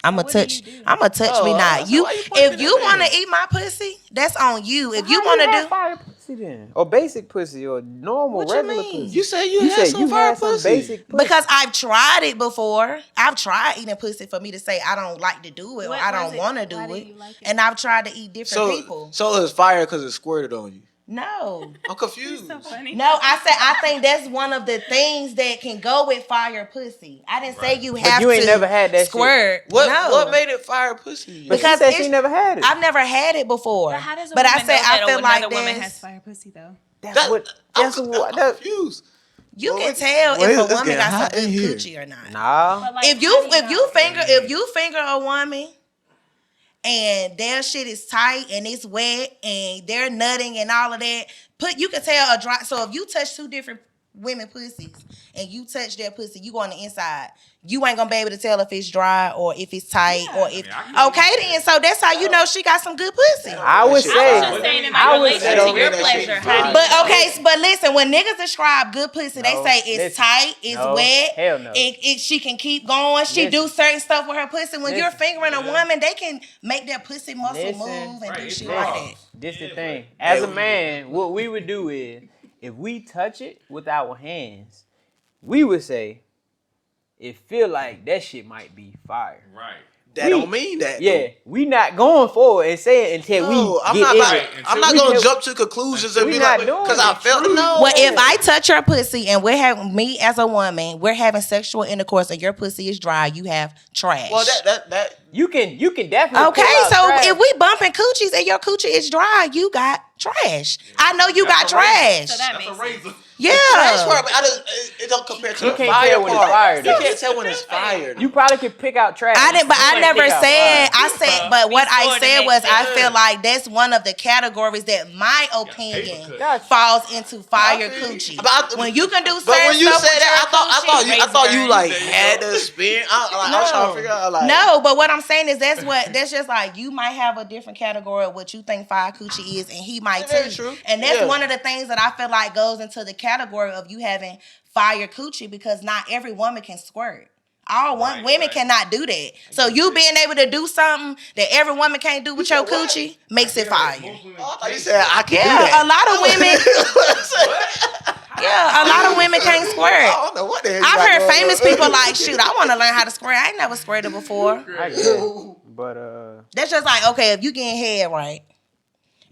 I'ma What do touch. you do? I'ma touch Oh, me not. so You, why you pointing if you at me? want to eat my pussy, that's on you. If you How want to have do, fire pussy then, or basic pussy, or normal What you regular mean? pussy. You said you You had said some you fire had some pussy. basic pussy. because I've tried it before. I've tried eating pussy for me to say I don't like to do it or What I was don't it? want to do Why it. didn't you like it? And I've tried to eat different people. So it was fire because it squirted on you. No. I'm confused. So funny. No, I think that's one of the things that can go with fire pussy. I didn't say you have you ain't to never had that shit. squirt. What No. made it fire pussy? But because she said she it's- never had it. I've never had it before. But how does a but I woman said know that I feel like another woman there's- has fire pussy though? That's what. That's I'm what. That, confused. you Well, can tell well, if a it's woman getting got hot some in good here. coochie or not. nah. But like, If how you do know? if you finger a woman and their shit is tight and it's wet and they're nutting and all of that, you can tell a dry. So if you touch two different women pussies and you touch their pussy, you go on the inside. You ain't gonna be able to tell if it's dry or if it's tight or if. Okay, then. So that's how you know she got some good pussy. I would I was say. just saying in I my would relation say- to your That shit pleasure. is How do you fine. But know? okay, but listen, when niggas describe good pussy, they No, say it's listen. tight, it's No, wet, hell no. she can keep going, she Listen. do certain stuff with her pussy. When you're Listen. fingering a woman, they can make their pussy muscle Listen. move and Right, do it's shit raw. like that. This the Yeah, thing. but- As a man, what we would do is, if we touch it with our hands, we would say, it feel like that shit might be fire. Right. That don't mean that. Yeah, we not going for it and say it until No, we I'm get not in about, it. I'm not We gonna can- jump to conclusions and We be not like, doing because I it. felt no. Well, if I touch your pussy and we're having me as a woman, we're having sexual intercourse and your pussy is dry, you have trash. well, that You can definitely. Okay, pull out so trash. if we bumping coochies and your coochie is dry, you got trash. I know you got That's a razor. trash. So that That's a makes sense. razor. Yeah. trash part, but it don't compare to You the can't fire tell when it's part. fire, You though. can't tell when it's fire. You probably could pick out trash. I didn't, but You I can't never pick out said. fire. I said, but what I Before the said was, next I day. feel like that's one of the categories that my opinion paper cut. falls into fire I feel you. coochie. But when you can do certain But when you stuff said with that, your coochie, I thought you razor like burn. had to spin. I was trying to figure out like No, but what I'm saying is that's just like you might have a different category of what you think fire coochie is, and he might Yeah, very too. true. And that's Yeah. one of the things that I feel like goes into the category of you having fire coochie because not every woman can squirt. Right, Women right. cannot do that. So you being able to do something that every woman can't do with your said what? coochie makes it fire. Most women Oh, I thought you taste said I can do Yeah, that. a lot of women. Yeah, a lot of women can't I squirt. don't know what the hell you I've got heard going famous on. people like, shoot, I want to learn how to squirt. I ain't never squirted before. I guess. But That's just like, okay, if you getting head right,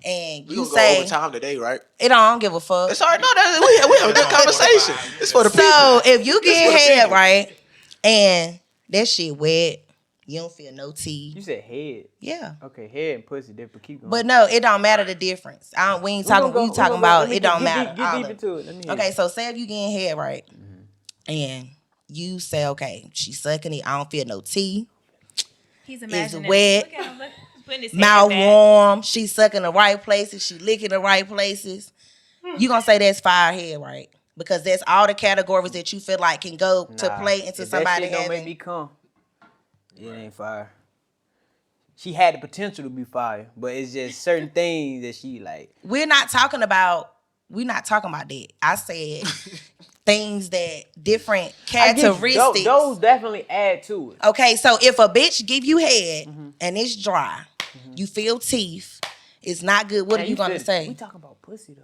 and We you gonna go say, over time today, right? it don't give a fuck. It's all right. No, we have a good conversation. It's for the people. So if you for get the head people. right, and that shit wet, you don't feel no you tea. said head. Yeah. Okay, head and pussy different. Keep going. But no, it don't matter the difference. We ain't talking. We talking about it don't matter. Get all deep of it. into it. Let me hear Okay, it. so say if you getting head right, and you say, okay, she's sucking it. I don't feel no tea. He's It's imagining. wet. Look at him. Look, putting his Mouth head back. warm. She's sucking the right places. She licking the right places. You gonna say that's fire head, right? Because that's all the categories that you feel like can go to play into if somebody that shit don't make me come, it ain't fire. She had the potential to be fire, but it's just certain things that she like. We're not talking about that. I said things that different I guess characteristics. those definitely add to it. Okay, so if a bitch give you head and it's dry, you feel teeth, it's not good. What Man, are you gonna say? We talking about pussy though.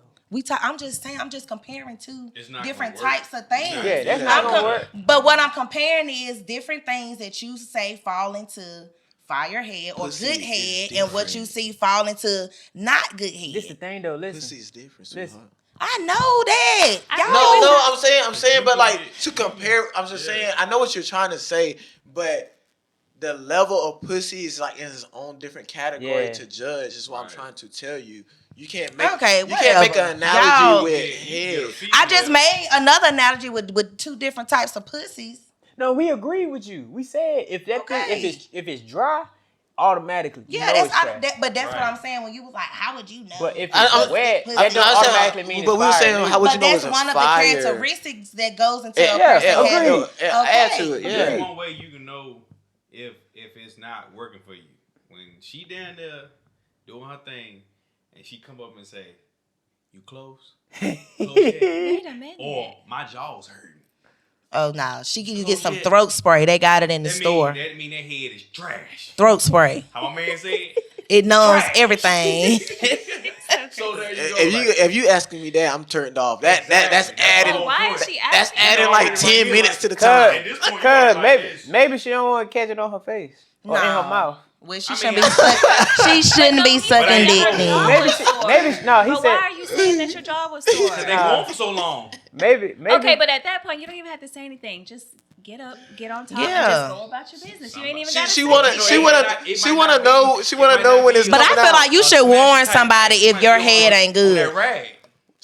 I'm just saying. I'm just comparing two It's not different gonna work. types of things. Yeah, that's not gonna work. But what I'm comparing is different things that you say fall into fire head or Pussy good is head, and what different. you see fall into not good head. This the thing though. Pussy Listen, is different, Listen. sweetheart. I know that. I I'm saying, but like to compare, I'm just saying, I know what you're trying to say, but the level of pussy is like in its own different category Yeah. to judge. Is what I'm Right. trying to tell you. You can't make Okay, you can't make whatever. an analogy Y'all- with head. I just made another analogy with two different types of pussies. no, we agree with you. We said if that thing, Okay. if it's dry, automatically. You Yeah, know that's it's trash. but that's what Right. I'm saying. When you was like, how would you know? But if I- it's wet, pussy- that don't I said, automatically mean but it's we were fire. saying how would but you know that's it's one of fire? the characteristics that goes into Yeah, a yeah, person. agreed. Add to it, yeah. There's one way you can know if it's not working for you. When she down there doing her thing, and she come up and say, "You close?" Close yet? Wait a minute. Or my jaw's hurting. Oh no, you Oh, get some yeah. throat spray. They got it in the That store. mean that head is trash. Throat spray. How my man said. It numbs Trash. everything. So there you go. If you asking me that, I'm turned off. That's Exactly. adding. Well, why is she That's asking? adding You like know, 10 everybody minutes like- to the Cause, time. At this point, you cause like maybe this. maybe she don't want to catch it on her face or in her mouth. Well, she I shouldn't mean, be sucking. She shouldn't be sucking dick then. Maybe no. He But said why are you saying that your jaw was sore? They go on for so long. maybe. Okay, but at that point, you don't even have to say anything. Just get up, get on top, and Yeah. just go about your business. You ain't even got to She say wanna anything. know when it's But I coming feel out. like you should warn somebody if your head ain't good. That rag.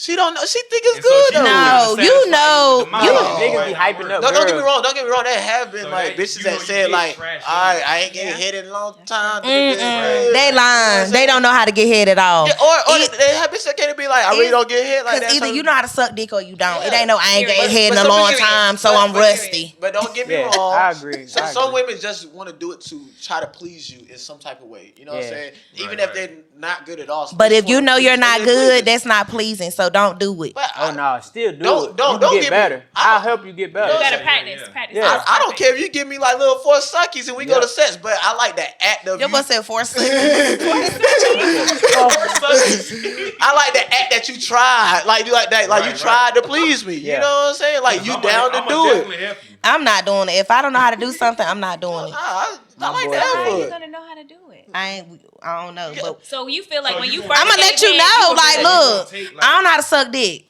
She don't know. She think it's And so good she though. No, satisfied you with the know- mouth. you- Niggas be hyping up. No, don't get me girls. wrong. Don't get me wrong. There have been So like that- bitches you know that you said get like, trash all right, head. I ain't getting hit in a long time. They lying. They don't know how to get head at all. Yeah, or they have bitches that can't be like, I really don't get hit like that. Because either so- you know how to suck dick or you don't. It Yeah. ain't no I ain't getting But- head in a some long bitches- time, so but- I'm but- rusty. But don't get me Yeah, wrong. I agree. So, I some agree. women just want to do it to try to please you in some type of way. You know what I'm Yeah. saying? Even Right, if right. they're not good at all. so But they if just you wanna know please you're you, not they good, please that's not pleasing. So don't do it. But Oh no, still do Don't- it. don't- You don't get get me- better. I- I'll help you get better. You gotta Yeah, practice, yeah. practice. Yeah. I don't care if you give me like little 4 suckies and we go Yeah. to sex, but I like the act of Your you. boy said 4 seconds. I like the act that you tried, like you like that, like you Right, tried to please me. Yeah. You know what I'm saying? Like you I'ma down to I'ma do it. definitely help you. I'm not doing it. If I don't know how to do something, I'm not doing it. I like boy the How are you effort. gonna know how to do it? I don't know. But So you feel like So when you you gonna- first I'm gonna let you gave know. head, Like, you gonna look, take, like- I don't know how to suck dick.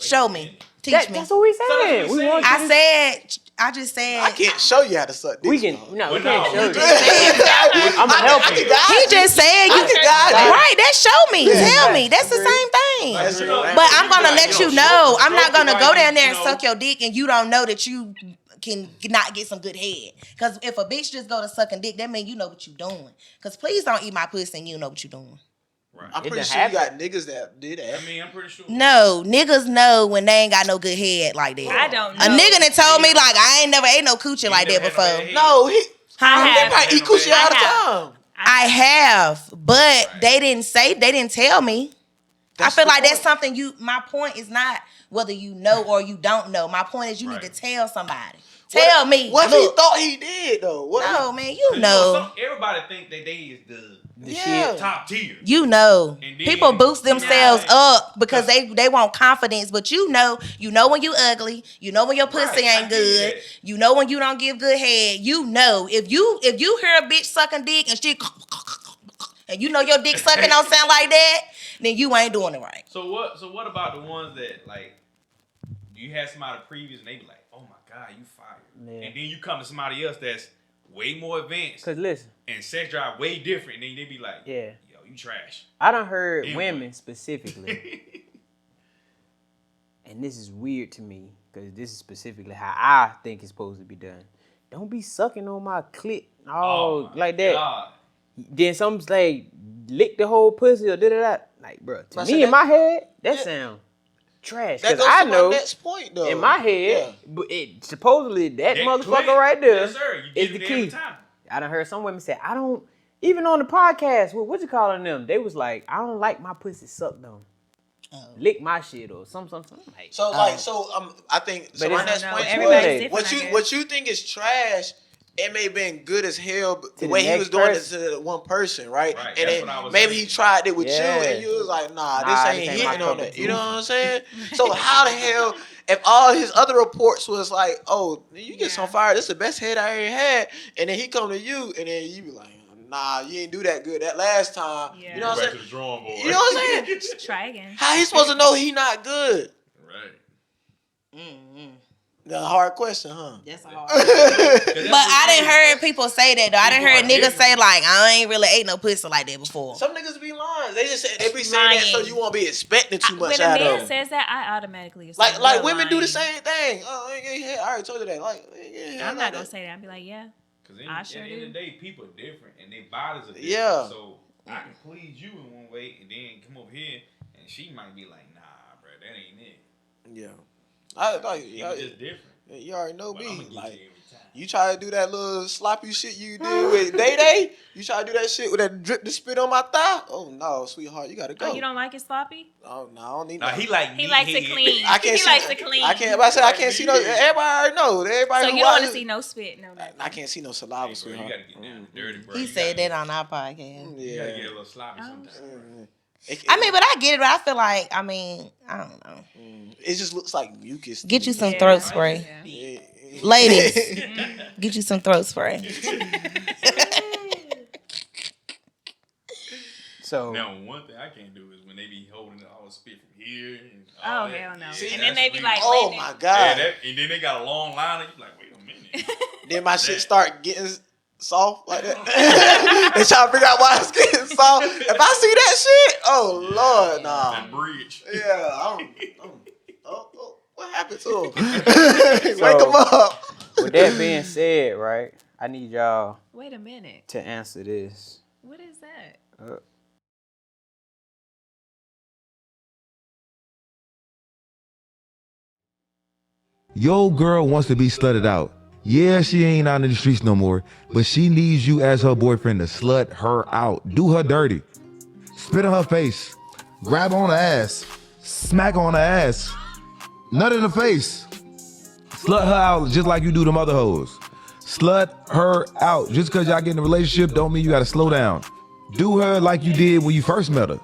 Show me. Teach me. That's what we that's saying. what we We want I you to- said. I just said. I can't show you how to suck dick. We can. sweetheart. No, we Well, can't no, show we you. I'ma help you. He just said you I can guide you. right. That show me. Yeah. Tell me. That's the same thing. That's You true. know, But I'm gonna like, let you stroke- know. I'm not stroke gonna it go like down there you and know. suck your dick and you don't know that you can not get some good head. Because if a bitch just go to sucking dick, that means you know what you doing. Because please don't eat my pussy and you know what you doing. Right. I'm It pretty done sure you got happened. niggas that did that. I mean, I'm pretty sure. No, niggas know when they ain't got no good head like that. I don't know. A nigga that told me like I ain't never ate no coochie like that never had no bad before. head. No, he have. probably eat coochie all the I have. time. I have, but they didn't tell me. That's I feel the like that's point. something my point is not whether you know or you don't know. My point is you need to Right. tell somebody. Tell me. What if Look, he thought he did though? What no, man, you You know, know. everybody think that they is the Yeah. top tier. You know. And then- People boost themselves Yeah. up because they want confidence, but you know when you ugly, you know when your pussy Right, I ain't get good, that. you know when you don't give good head, you know. If you hear a bitch sucking dick and she and you know your dick sucking don't sound like that, then you ain't doing it right. So what about the ones that like you had somebody previous and they be like, oh my god, you fired, Yeah. and then you come to somebody else that's way more advanced Cause listen, and sex drive way different, and then they be like, yeah, yo, you trash. I done heard Anyway. women specifically, and this is weird to me because this is specifically how I think it's supposed to be done. Don't be sucking on my clit like that. God. Then some say lick the whole pussy or da. Like, bro, to I me said in my head, that yeah. sound trash. That Because goes I to know my next point, though. in my head, but it supposedly that motherfucker clit, right there yes, sir. You is get the it every key. time. I done heard some women say, I don't, even on the podcast, what you calling them? They was like, I don't like my pussy sucked on. Lick my shit or something. Like, So I think so. But My it's- next No, point everybody's was different, what you think is trash. It may have been good as hell, but the the way he next was doing person. it to one person, right? Right, And that's then what I was maybe saying. he tried it with Yeah. you, and you was like, nah, Nah, this this ain't ain't my hitting on cup it. of You know tea. what I'm saying? So how the hell, if all his other reports was like, oh, you get some fire, this is the best head I ever had, and then he come to you, and then you be like, nah, you ain't do that good that last time. Yeah. You know what Go I'm back to saying? the drawing board. You know what I'm saying? Try again. How he supposed to know he not good? Right. That's a hard question, huh? That's a hard. But I didn't heard people say that though. I didn't heard niggas say like I ain't really ate no pussy like that before. Some niggas be lying. They just they be saying that so Lying. you won't be expecting too much When a out of man them. says that, I automatically assume Like they're women do the lying. same thing. Oh, I already told you that. Like, I'm not gonna say that. I'll be like, yeah. Because I sure at the end of do. the day, people are different and their bodies are different. Yeah. So I can please you in one way and then come over here and she might be like, nah, bro, that ain't it. Yeah. I It's just different. you already know But I'm me. gonna get Like, you every time. you try to do that little sloppy shit you did with Day. You try to do that shit with that drip to spit on my thigh. Oh no, sweetheart, you gotta go. Oh, you don't like it sloppy? Oh no, I don't need Nah, that. he like He likes to clean. I can't He see. likes to clean. I can't. But I said I can't see no. Everybody already know. Everybody. So who you don't want to watch- see no spit, no nothing. I can't see no saliva, Hey, bro, you sweetheart. gotta get down dirty, bro. He You said gotta- that on our podcast. You gotta get a little sloppy Oh. sometimes. I mean, but I get it. But I feel like I don't know. It just looks like mucus. to Get you me. some Yeah. throat spray, Yeah. ladies. Get you some throat spray. so Now, one thing I can't do is when they be holding it all spit from here. And Oh, all that. hell no. Yeah, And then that's they be weird. like, Oh letting my it- god! And then they got a long line and you like, wait a minute. Then my shit start getting soft like that. They try to figure out why it's getting soft. If I see that shit, oh lord, nah. That bridge. Yeah, oh, what happened to him? Wake him up. with that being said, right, I need y'all Wait a minute. to answer this. What is that? Yo girl wants to be slutted out. Yeah, she ain't out in the streets no more, but she needs you as her boyfriend to slut her out. Do her dirty. Spit on her face. Grab on her ass. Smack on her ass. Nut in the face. Slut her out just like you do them other hoes. Slut her out. Just because y'all get in a relationship don't mean you gotta slow down. Do her like you did when you first met her.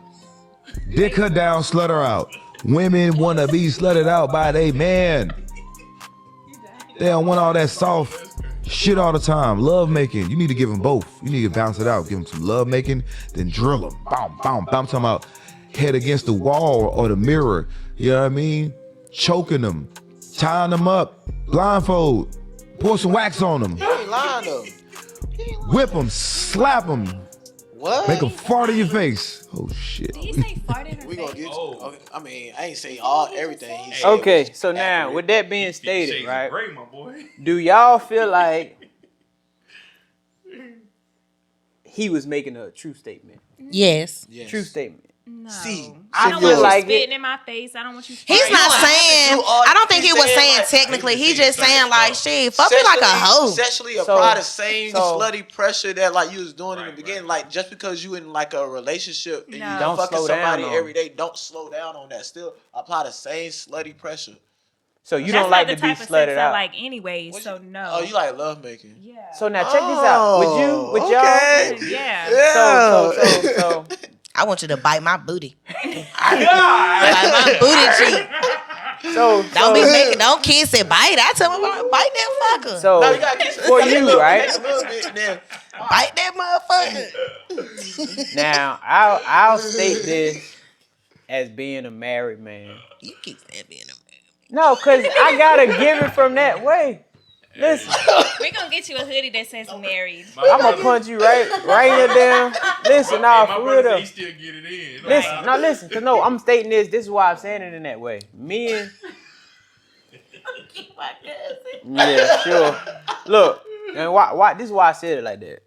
Dick her down, slut her out. Women wanna be slutted out by they man. They don't want all that soft shit all the time. Love making. You need to give them both. You need to bounce it out. Give them some love making, then drill them. Boom, boom, boom. I'm talking about head against the wall or the mirror. You know what I mean? Choking them, tying them up, blindfold, pour some wax on them, He ain't lying though. whip them, slap them, What? make them fart in your face. Oh shit. Did he say fart in her We gonna face? get you. Oh. Okay, I mean, I ain't say everything he said. Okay, was so now accurate. with that being 50 stated, shades of right, gray, my boy. do y'all feel like he was making a true statement? Yes. Yes. True statement. No. See, I I don't feel want you like spitting it- in my face. I don't want you. He's spraying not my- saying. do all- I don't think he's he was saying, saying like- technically. He's He just saying saying like, sexually- shit, fuck me like a hoe. Sexually So- apply the same so- slutty pressure that like you was doing in Right, the beginning. right. Like just because you in like a relationship and No. you Don't fucking slow down somebody on every it. day, don't slow down on that. Still apply the same slutty pressure. So you That's don't not like the to be type of slutted sex I out. like anyways. What So you- no. Oh, you like love making? Yeah. So now check this out. Would you? Would y'all? okay. Yeah. Yeah. So I want you to bite my booty. God! Bite my booty cheek. Don't be making, don't kiss it, bite. I tell him about bite that fucker. So No, you gotta kiss it. for Kiss it a you, little- right? kiss it a little bit, and then Bite that motherfucker. Now I'll state this as being a married man. You keep saying being a man. No, cause I gotta give it from that way. Listen, We're gonna get you a hoodie that says married. I'm gonna punch you right in your damn. Listen, nah, my for brother real said though. he still get it in. Listen, no, listen, cause no, I'm stating this. This is why I'm saying it in that way. Men My cousin. Yeah, sure. Look, and why? This is why I said it like that.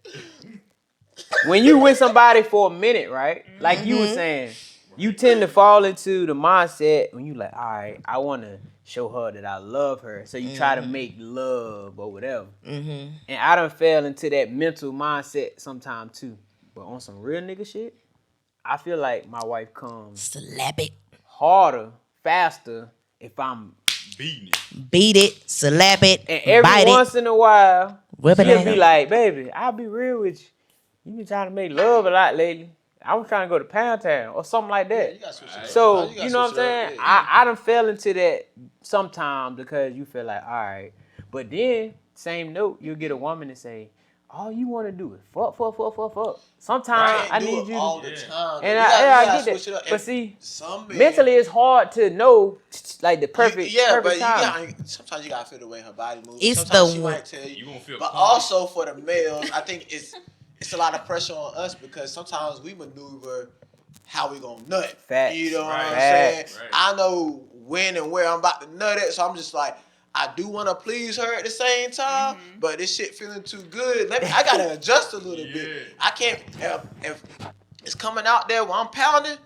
When you with somebody for a minute, right? Like you were saying, you tend to fall into the mindset when you like, all right, I want to show her that I love her. So you try to make love or whatever. And I done fell into that mental mindset sometime too. But on some real nigga shit, I feel like my wife comes Slap it. harder, faster if I'm Beating it. Beat it. Slap it. and every bite once it. in a while, Whip it she'll out. be like, baby, I'll be real with you. You been trying to make love a lot lately. I was trying to go to Pound Town or something like that. You gotta switch it up. So, You gotta you know what I'm switch it up, saying? yeah. I done fell into that sometimes because you feel like, all right. But then, same note, you'll get a woman and say, all you want to do is fuck. Sometimes I do need it you all to. the time. And You I gotta get switch it that. up. But And see, some men, mentally it's hard to know like the perfect but time. you gotta, sometimes you gotta feel the way her body moves. It's Sometimes the she one- might tell you. You gonna feel But calm. also for the males, I think it's a lot of pressure on us because sometimes we maneuver how we gonna nut. Facts. You know what I'm Facts. saying? Right. I know when and where I'm about to nut it, so I'm just like, I do want to please her at the same time, but this shit feeling too good. I gotta adjust a little Yeah. bit. I can't if it's coming out there while I'm pounding.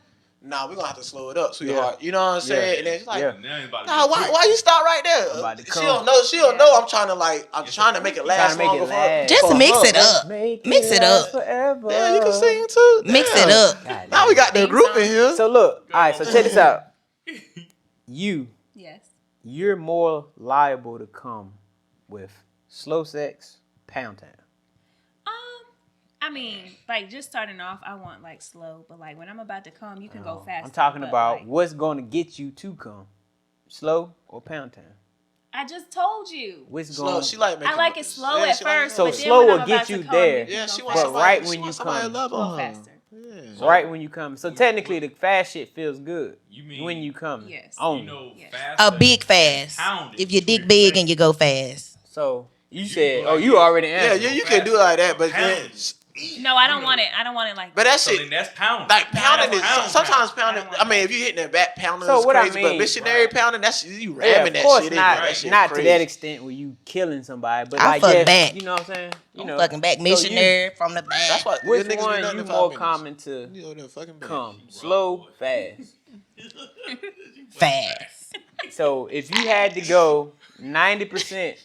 Nah, we're gonna have to slow it up, sweetheart. You know what I'm saying? Yeah. And then it's like, Yeah. Now it's about to nah, get quick. why you stop right there? about to She come. don't know. She don't know. I'm trying to make it Trying last to make it longer for last. her. Just for mix her. it up. Mix it last up. forever. Yeah, you can sing too. Mix Damn. it up. God Now we got the Theme group song. in here. So look, all right. So check this out. Yes. You're more liable to come with slow sex, Pound Town. I mean, like just starting off, I want like slow, but like when I'm about to come, you can go fast. I'm talking but, about like, what's going to get you to come, slow or Pound Town. I just told you. What's Slow. going? She like making I like it slow yeah, at she like first, So but then slow when will I'm get about you to come, there. you can Yeah, go she fast. wants But somebody, right she when you wants somebody come. to love Go on her. faster. Yeah. Right when you come. So technically, the fast shit feels good. You mean when you come? Yes. Only. You know, Yes. fast. A big fast. Pounded. If your dick big and you go fast. So you You said, go oh, like you this. already Yeah, answered. you can do it like that, but then, Pounded. No, I don't want it. I don't want it like but that. that So shit, then that's pounding. like pounding is Pound. sometimes I pounding. don't want I mean, if you hitting that back pounding So is what I crazy, mean- but missionary Right. pounding, that's you Yeah, ramming of that course shit in. not. That shit Not crazy. to that extent where you killing somebody, but I like fuck yes, back. you know what I'm saying? You know, Fucking back So missionary from the back. That's why which your niggas be one nothing you in more 5 minutes. common to You know them fucking back. come? Slow, fast. fast. So if you had to go 90%,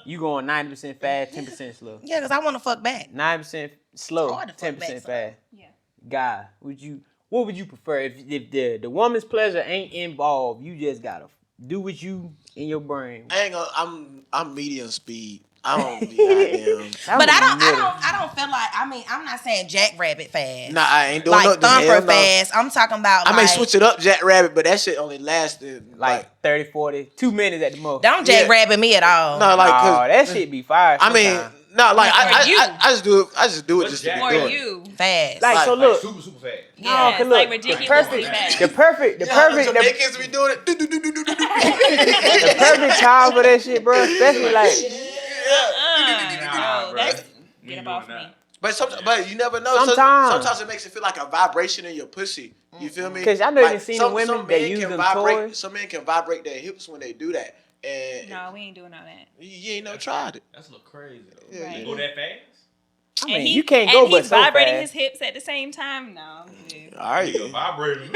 you going 90% fast, 10% slow. Yeah, because I want to fuck back. 9% slow, hard to fuck 10% back, son. fast. Yeah. Guy, what would you prefer if the woman's pleasure ain't involved? You just gotta do what you in your brain. I ain't gonna. I'm medium speed. I don't be goddamn. But I don't feel like, I mean, I'm not saying jackrabbit fast. Nah, I ain't doing like nothing. thumper Hell no. fast. I'm talking about I like, may switch it up, Jackrabbit, but that shit only lasted like 30, 40, 2 minutes at the most. don't Yeah. jackrabbit me at all. no, like Oh, 'cause- that shit be fire. I mean, sometime. no, like For you. I just do it. I just do it What's just to be Jack- For doing it. you. Fast. like so. like Look, Super, super fast. no, Yeah, 'cause it's look, like the ridiculously perfect, fast. the perfect, the Jamaicans be doing it. the perfect time for that shit, bro. Especially like, No, bro. that's We get ain't up off doing me. that. But you never know. Sometimes. Sometimes it makes it feel like a vibration in your pussy. You feel me? 'Cause I know you seen the women some that men use can them vibrate. toys. Some men can vibrate their hips when they do that, and No, we ain't doing all that. you ain't never tried it. That's a little crazy though. Yeah, Right. You go that fast? I And mean, you can't go and but he's so vibrating fast. his hips at the same time. No. Yeah. All right. You vibrating.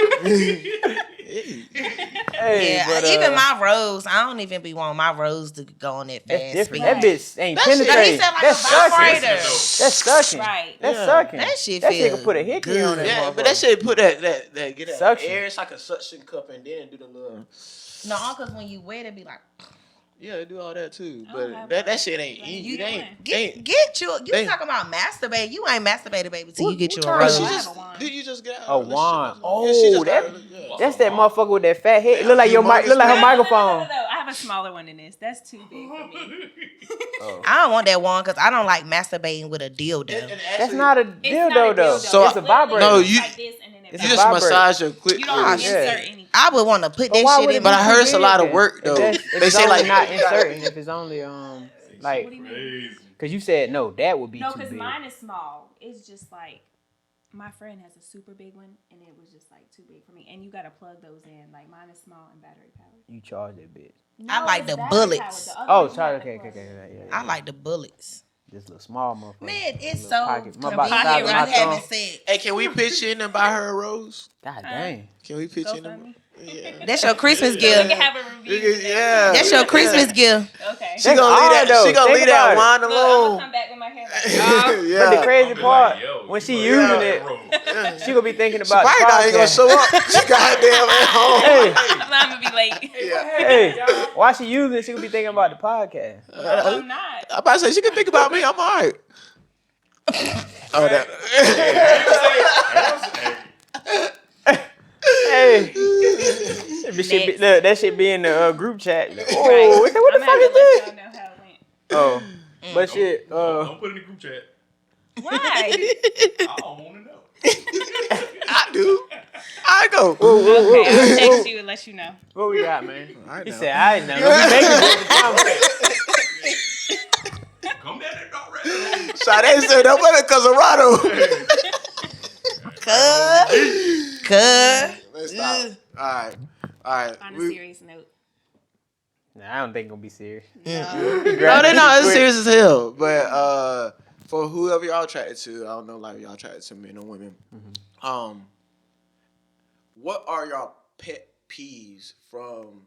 Hey, yeah, but, even my rose, I don't even be wanting my rose to go on that that's fast different. speed. That bitch ain't That shit- penetrating. He said like That's a sucking. vibrator. That's sucking. Right. That's Yeah. sucking. That shit That feel can put a hickey on that. Yeah, motherfucker. but that shit put that get that Suction. air. It's like a suction cup, and then do the little. No, because when you wet, it be like, Yeah, they do all that too. I don't But have that one. shit ain't Like, easy. you It ain't. get you. You They- talking about masturbate? You ain't masturbated, baby, till you get you a time But rose. she I have just a wand. did you just get out A of relationship? wand. Yeah, she just Oh, got out that- of- yeah. That's that motherfucker with that fat head. It look like your mic. Look like her humongous microphone. No. I have a smaller one than this. That's too big for me. I don't want that one because I don't like masturbating with a dildo. And That's actually, not a It's not dildo a though. dildo. So it's a literally vibrator. No, looks you- like this and then it It's you a just vibrator. massage your clit. You with don't it. insert shit. anything. I would want to put But that why shit would in it But be I my. heard too it's a big lot of then? work, If though. that's- if They it's say, only like, not you gotta- inserting. If it's only like What do you mean? Crazy. because you said no, that would be No, too because big. mine is small. It's just like my friend has a super big one, and it was just like too big for me. And you gotta plug those in. Like mine is small and battery powered. You charge that bitch. No, I like it's the battery bullets. powered. The other Oh, one you charge. have to Okay. plug in. Yeah. I like the bullets. This little small motherfucker. Man, it's Little so pocket. My convenient size when of you my having thumb. sex. Hey, can we pitch in and buy her a rose? God dang. Can we pitch Go in? for And, me. yeah. That's your Christmas We gift. can have a review. Yeah. That's your Christmas gift. Okay. She gonna leave hard, that. though. She gonna Think leave that about it. wine Look, I'm alone. gonna come back with my hair like Yeah. But the crazy I'm be part, like, yo, when you she must using have it, that road. she gonna be thinking She about the probably not even gonna podcast. show up. She goddamn at home. Hey, I'm gonna be late. hey, while she using it, she gonna be thinking about the podcast. No, I'm not. I'm about to say she can think about me. I'm alright. Oh, that. Hey, look, that shit be in the group chat. Like, oh, Right. what the I'm fuck gonna is let this? y'all know how it went. Oh, but shit. Don't put it in the group chat. Why? I don't want to know. I do. I go. Okay, I'll text you and let you know. What we got, man? I He know. said, "I didn't know." We making it. Come down there already. Sade said that wasn't Casarado. Let's stop. All right. On a serious note. Nah, I don't think it's gonna be serious. No. No, they're not. It's serious as hell. But for whoever y'all attracted to, I don't know, like y'all attracted to men or women. What are y'all pet peeves from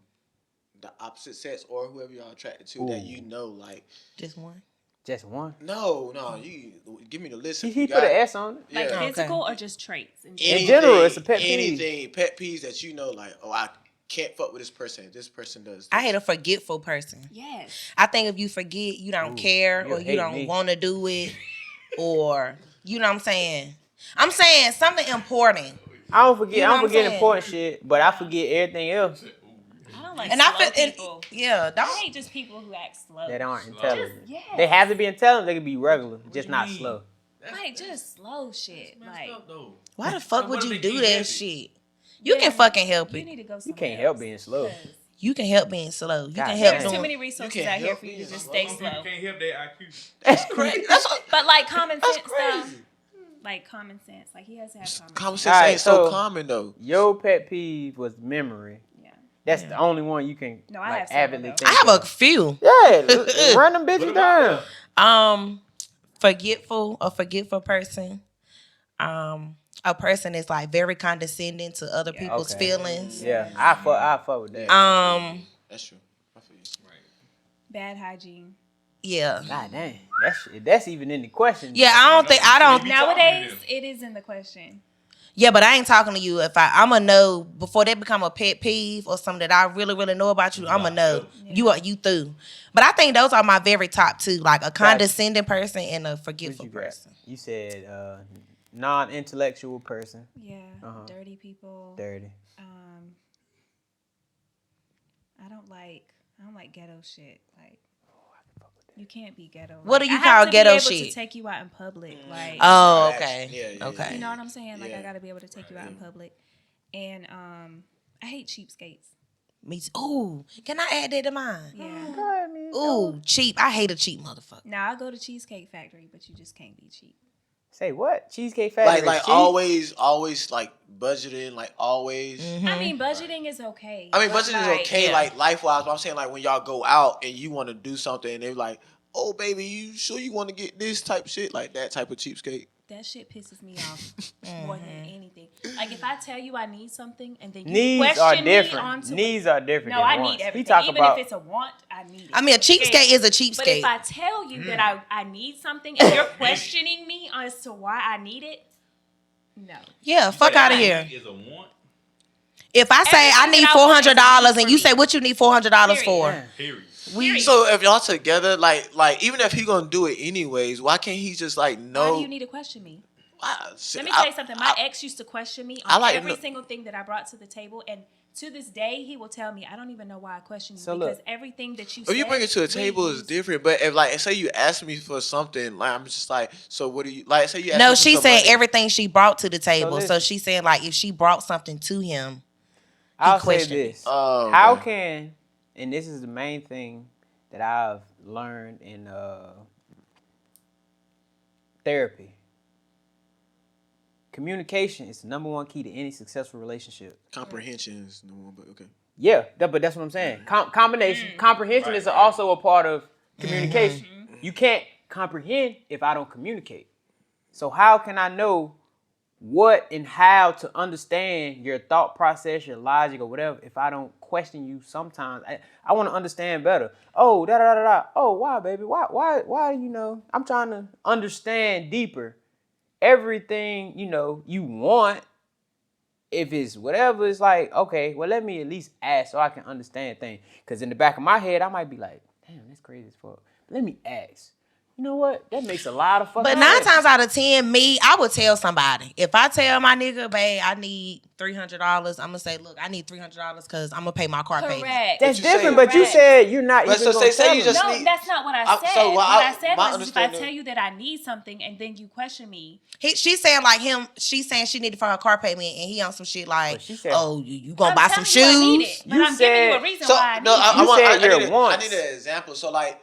the opposite sex or whoever y'all attracted to that you know, like? Just one. Just one. No, you give me the list. if He you put got an it. S on it. Like Yeah. physical or just traits? In general, it's a pet peeve. Anything pet peeves that you know, like, oh, I can't fuck with this person. This person does. This. I hate a forgetful person. Yes. I think if you forget, you don't care you'll or you hate don't me. want to do it, or you know what I'm saying. I'm saying something important. I don't forget. You know I what don't I'm forget saying? important shit, but I forget everything else I don't like And I slow feel, and, people. yeah, I don't. hate just people who act slow. that aren't intelligent. Yes. They have to be intelligent. They can be regular, just you not mean? slow. Like just slow shit. Like though. Why the fuck would What if you they do can't that help it? shit? You Yeah, can fucking help you it. need to go You somewhere can't help else. being slow. 'Cause You can help being slow. You God can damn. help There's too doing. many resources can't out here help for you to being just slow. stay Some people slow. can't help their IQ. That's crazy. But like common sense though. crazy. Like common sense. Like he has to have common Common sense. sense Alright, ain't so so- common though. Your pet peeve was memory. Yeah. That's the only one you can No, I like have several, avidly though. think I have a of. few. Yeah, run them bitches down. A forgetful person. A person that's like very condescending to other people's okay. feelings. Yeah, I fuck with that. That's true. I feel you. Bad hygiene. Yeah. God dang, that's even in the question. Yeah, I don't. Nowadays, it is in the question. Yeah, but I ain't talking to you. If I'ma know before they become a pet peeve or something that I really, really know about you, I'ma know you through. But I think those are my very top two, like a condescending person and a What forgetful you got? person. You said non-intellectual person, Yeah. Dirty people. dirty. I don't like ghetto shit. Like you can't be ghetto. What Like, do you I call have to ghetto be able shit? To take you out in public, like Oh, Right. okay. Yeah, Okay. you know what I'm saying? Like Yeah. I gotta be able to take you out in public. And I hate cheapskates. Me too. Ooh, can I add that to mine? Yeah. Ooh, cheap. I hate a cheap motherfucker. Now I go to Cheesecake Factory, but you just can't be cheap. Say what? Cheesecake Factory. Like is cheap? always like budgeting, like always. I mean, budgeting is okay. I mean, but, budgeting is okay, yeah. like life wise. But I'm saying like when y'all go out and you want to do something, and they're like, "Oh, baby, you sure you want to get this type shit, like that type of cheapskate?" That shit pisses me off more than anything. Like if I tell you I need something and then you Needs question are me different. onto Needs are different. No, than I wants. need He everything. talk Even about if it's a want, I need it. I mean, a cheapskate is a But cheapskate. if I tell you that I need something and you're questioning me as to why I need it, no. Yeah, fuck out of here. Is a want. If I say I Everything need that I want is a $400 need and you for say me. what you need $400 for, Yeah. Period. Period. So if y'all together, like even if he gonna do it anyways, why can't he just like know? Why do you need to question me? Let Let me tell you something. My ex used to question me I on like to every know- single thing that I brought to the table, and to this day, he will tell me, "I don't even know why I question you So because look. everything that you." If you said, bring it to a we table is used- different, but if like say you ask me for something, like I'm just like, so what do you like? Say you ask no, me for she some said money. everything she brought to the table. So listen. she said like if she brought something to him, I'll say questioned this. Oh, How okay. can, and this is the main thing that I've learned in therapy. communication is the number one key to any successful relationship. Comprehension is no one, but okay. Yeah, but that's what I'm saying. Comprehension is also a part of communication. You can't comprehend if I don't communicate. So how can I know what and how to understand your thought process, your logic, or whatever if I don't question you sometimes? I want to understand better. Oh, da-da-da-da. Oh, why, baby? Why, I'm trying to understand deeper. Everything, you want, if it's whatever, it's like, okay, well, let me at least ask so I can understand things. Because in the back of my head, I might be like, damn, that's crazy as fuck. Let me ask. You know what? That makes a lot of fucking But 9 times out of 10, I would tell somebody. If I tell my nigga, babe, I need $300, I'm gonna say, look, I need $300 because I'm gonna pay my car payment. Correct. That's you different, say- but you said you're not even gonna tell you him. just No, need- that's not what I said. So what I said my was if I understanding- tell you that I need something and then you question me. She's saying like him. She's saying she needed for her car payment, and he on some shit like, But she said- oh, you gonna I'm buy some telling you I need shoes? it, but You I'm giving you said- a reason So why I need no, it. I need an example. So like,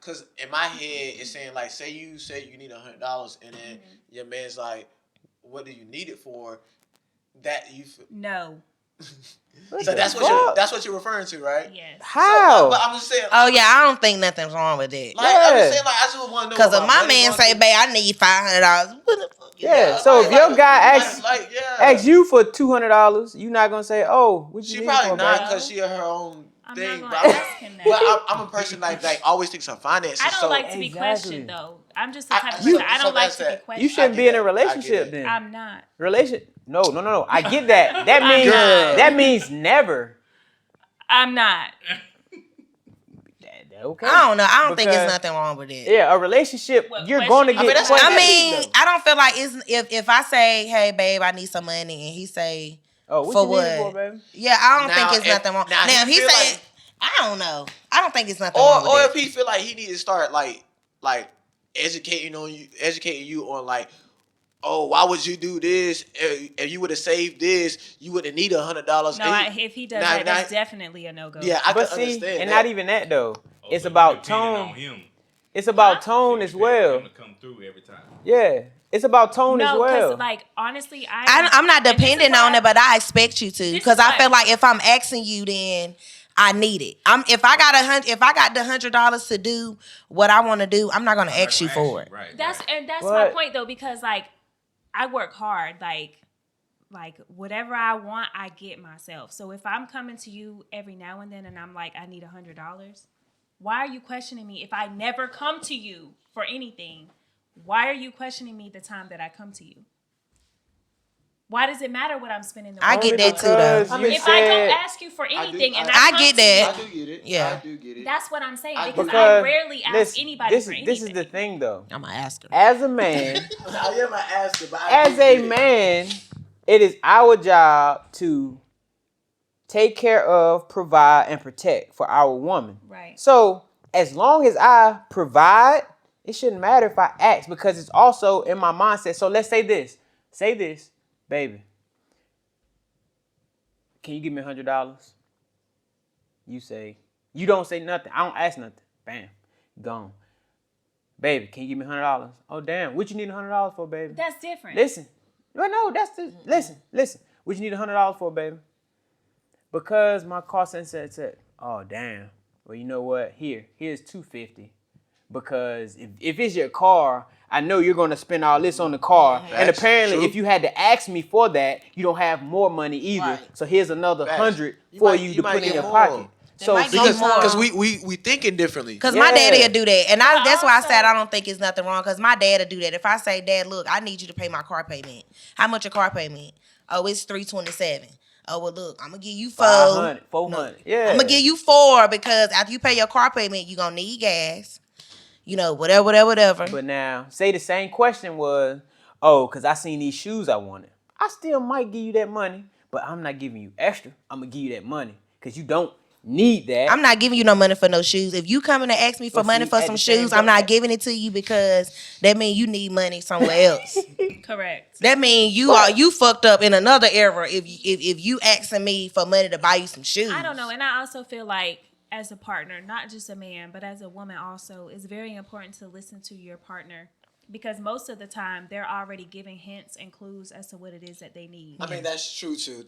cause in my head it's saying like, say you say you need $100, and then your man's like, what do you need it for? That you. No. So that's what you're referring to, right? Yes. How? So, but I'm just saying. Oh yeah, I don't think nothing's wrong with that. Like I'm just saying, like I just want to know. Because if what my money man going say, to- babe, I need $500, what the fuck? Yeah, so if your guy asks you, you for $200, you not gonna say, oh, what you she need probably for, not baby? because she her own I'm thing. not But gonna ask him that. but I'm a person like always thinks of finances. I don't so like to be Exactly. questioned though. I'm just the type of so- person I so don't like that's to be that. questioned. You shouldn't I be get in a that. I get relationship it. then. I'm not. No. I get that. That I'm means not. that means never. I'm not. Okay. I don't know. I don't think Because- there's nothing wrong with it. Yeah, a relationship, What you're question going to you- get. I mean, that's- questioned. I mean, though. I don't feel like if I say, hey babe, I need some money, and he say, Oh, what for you need it what? for, baby? Yeah, I don't Now, think it's if- nothing wrong. now, Now, he if he feel say, like- I don't know. I don't think it's nothing wrong with Or that. if he feel like he need to start like educating you on like, oh, why would you do this? If you would have saved this, you wouldn't need $100. No, if he does that, that's definitely a no go. Yeah, I But can see, understand. and that. not even that though. Oh, It's so you about depending tone. on him. It's about Huh? tone So as you depend on well. him to come through every time. Yeah, it's about tone as No, well. because like honestly, I'm not and this is depending why- on it, but I expect you to, This because is I why- feel like if I'm asking you, then I need it. If I got the $100 to do what I want to do, I'm not gonna I'm not ask you gonna for it. Right. That's right. and that's But- my point though, because like I work hard, like whatever I want, I get myself. So if I'm coming to you every now and then and I'm like, I need $100, why are you questioning me if I never come to you for anything? Why are you questioning me the time that I come to you? Why does it matter what I'm spending the I money get Only that too, though. because I you mean, If I don't said- ask you for I do- anything and I- I I come get to that. you, I do get it. Yeah. I do get it. that's what I'm saying, I- because I Because rarely ask listen, anybody this for is anything. this is the thing though. I'm gonna ask her. As a man, I am an asker, but I as do a get it. man, it is our job to take care of, provide, and protect for our woman. Right. So as long as I provide, it shouldn't matter if I ask, because it's also in my mindset. So let's say this. Say this, baby. Can you give me $100? You say, you don't say nothing. I don't ask nothing. Bam. Gone. Baby, can you give me $100? Oh damn. What you need $100 for, baby? That's different. Listen. No, that's the listen. What you need $100 for, baby? Because my car sensor said, oh damn. Well, you know what? Here's $250. Because if it's your car, I know you're gonna spend all this on the car. And Facts. apparently, True. if you had to ask me for that, you don't have more money either. Right. So here's another Facts. 100 You for might- you you to might put in get your more. pocket. So might get because more. Because we thinking differently. Because my daddy Yeah. will do that. And that's why I said also- I don't think it's nothing wrong. Because my dad will do that. If I say, Dad, look, I need you to pay my car payment. How much your car payment? Oh, it's $327. Oh, well, look, I'm going to give you 500, 400. Yeah. I'm going to give you 4 because after you pay your car payment, you're going to need gas. You know, whatever. But now, say the same question was, oh, because I seen these shoes I wanted. I still might give you that money, but I'm not giving you extra. I'm going to give you that money because you don't need that. I'm not giving you no money for no shoes. If you coming to ask me for But money see, for at some the same shoes, I'm not time- giving it to you because that means you need money somewhere else. Correct. That means you fucked up in another era if you asking me for money to buy you some shoes. I don't know. And I also feel like as a partner, not just a man, but as a woman also, it's very important to listen to your partner because most of the time they're already giving hints and clues as to what it is that they need. I mean, that's true too.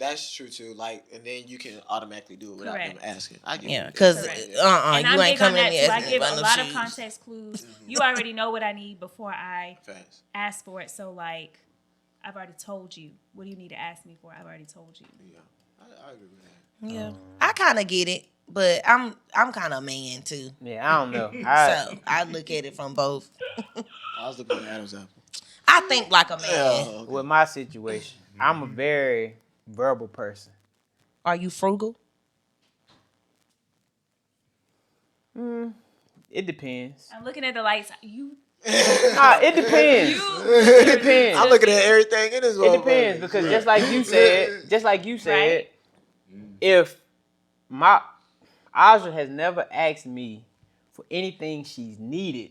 Like, and then you can automatically do it without them Correct. asking. I get Yeah, it. because Correct. you And I'm ain't big on coming that in too. there I asking give about a no lot of shoes. context clues. You already know what I need before I Facts. ask for it. So like, I've already told you. What do you need to ask me for? I've already told you. Yeah, I agree with that. Yeah, I kind of get it, but I'm kind of a man too. Yeah, I don't know. So I look at it from both. I was looking at Adam's apple. I think like a man. Yeah, okay. With my situation, I'm a very verbal person. Are you frugal? It depends. I'm looking at the lights. You. Nah, it depends. It depends. I'm looking at everything in this. It depends because just like you said, Right. if my Aja has never asked me for anything she's needed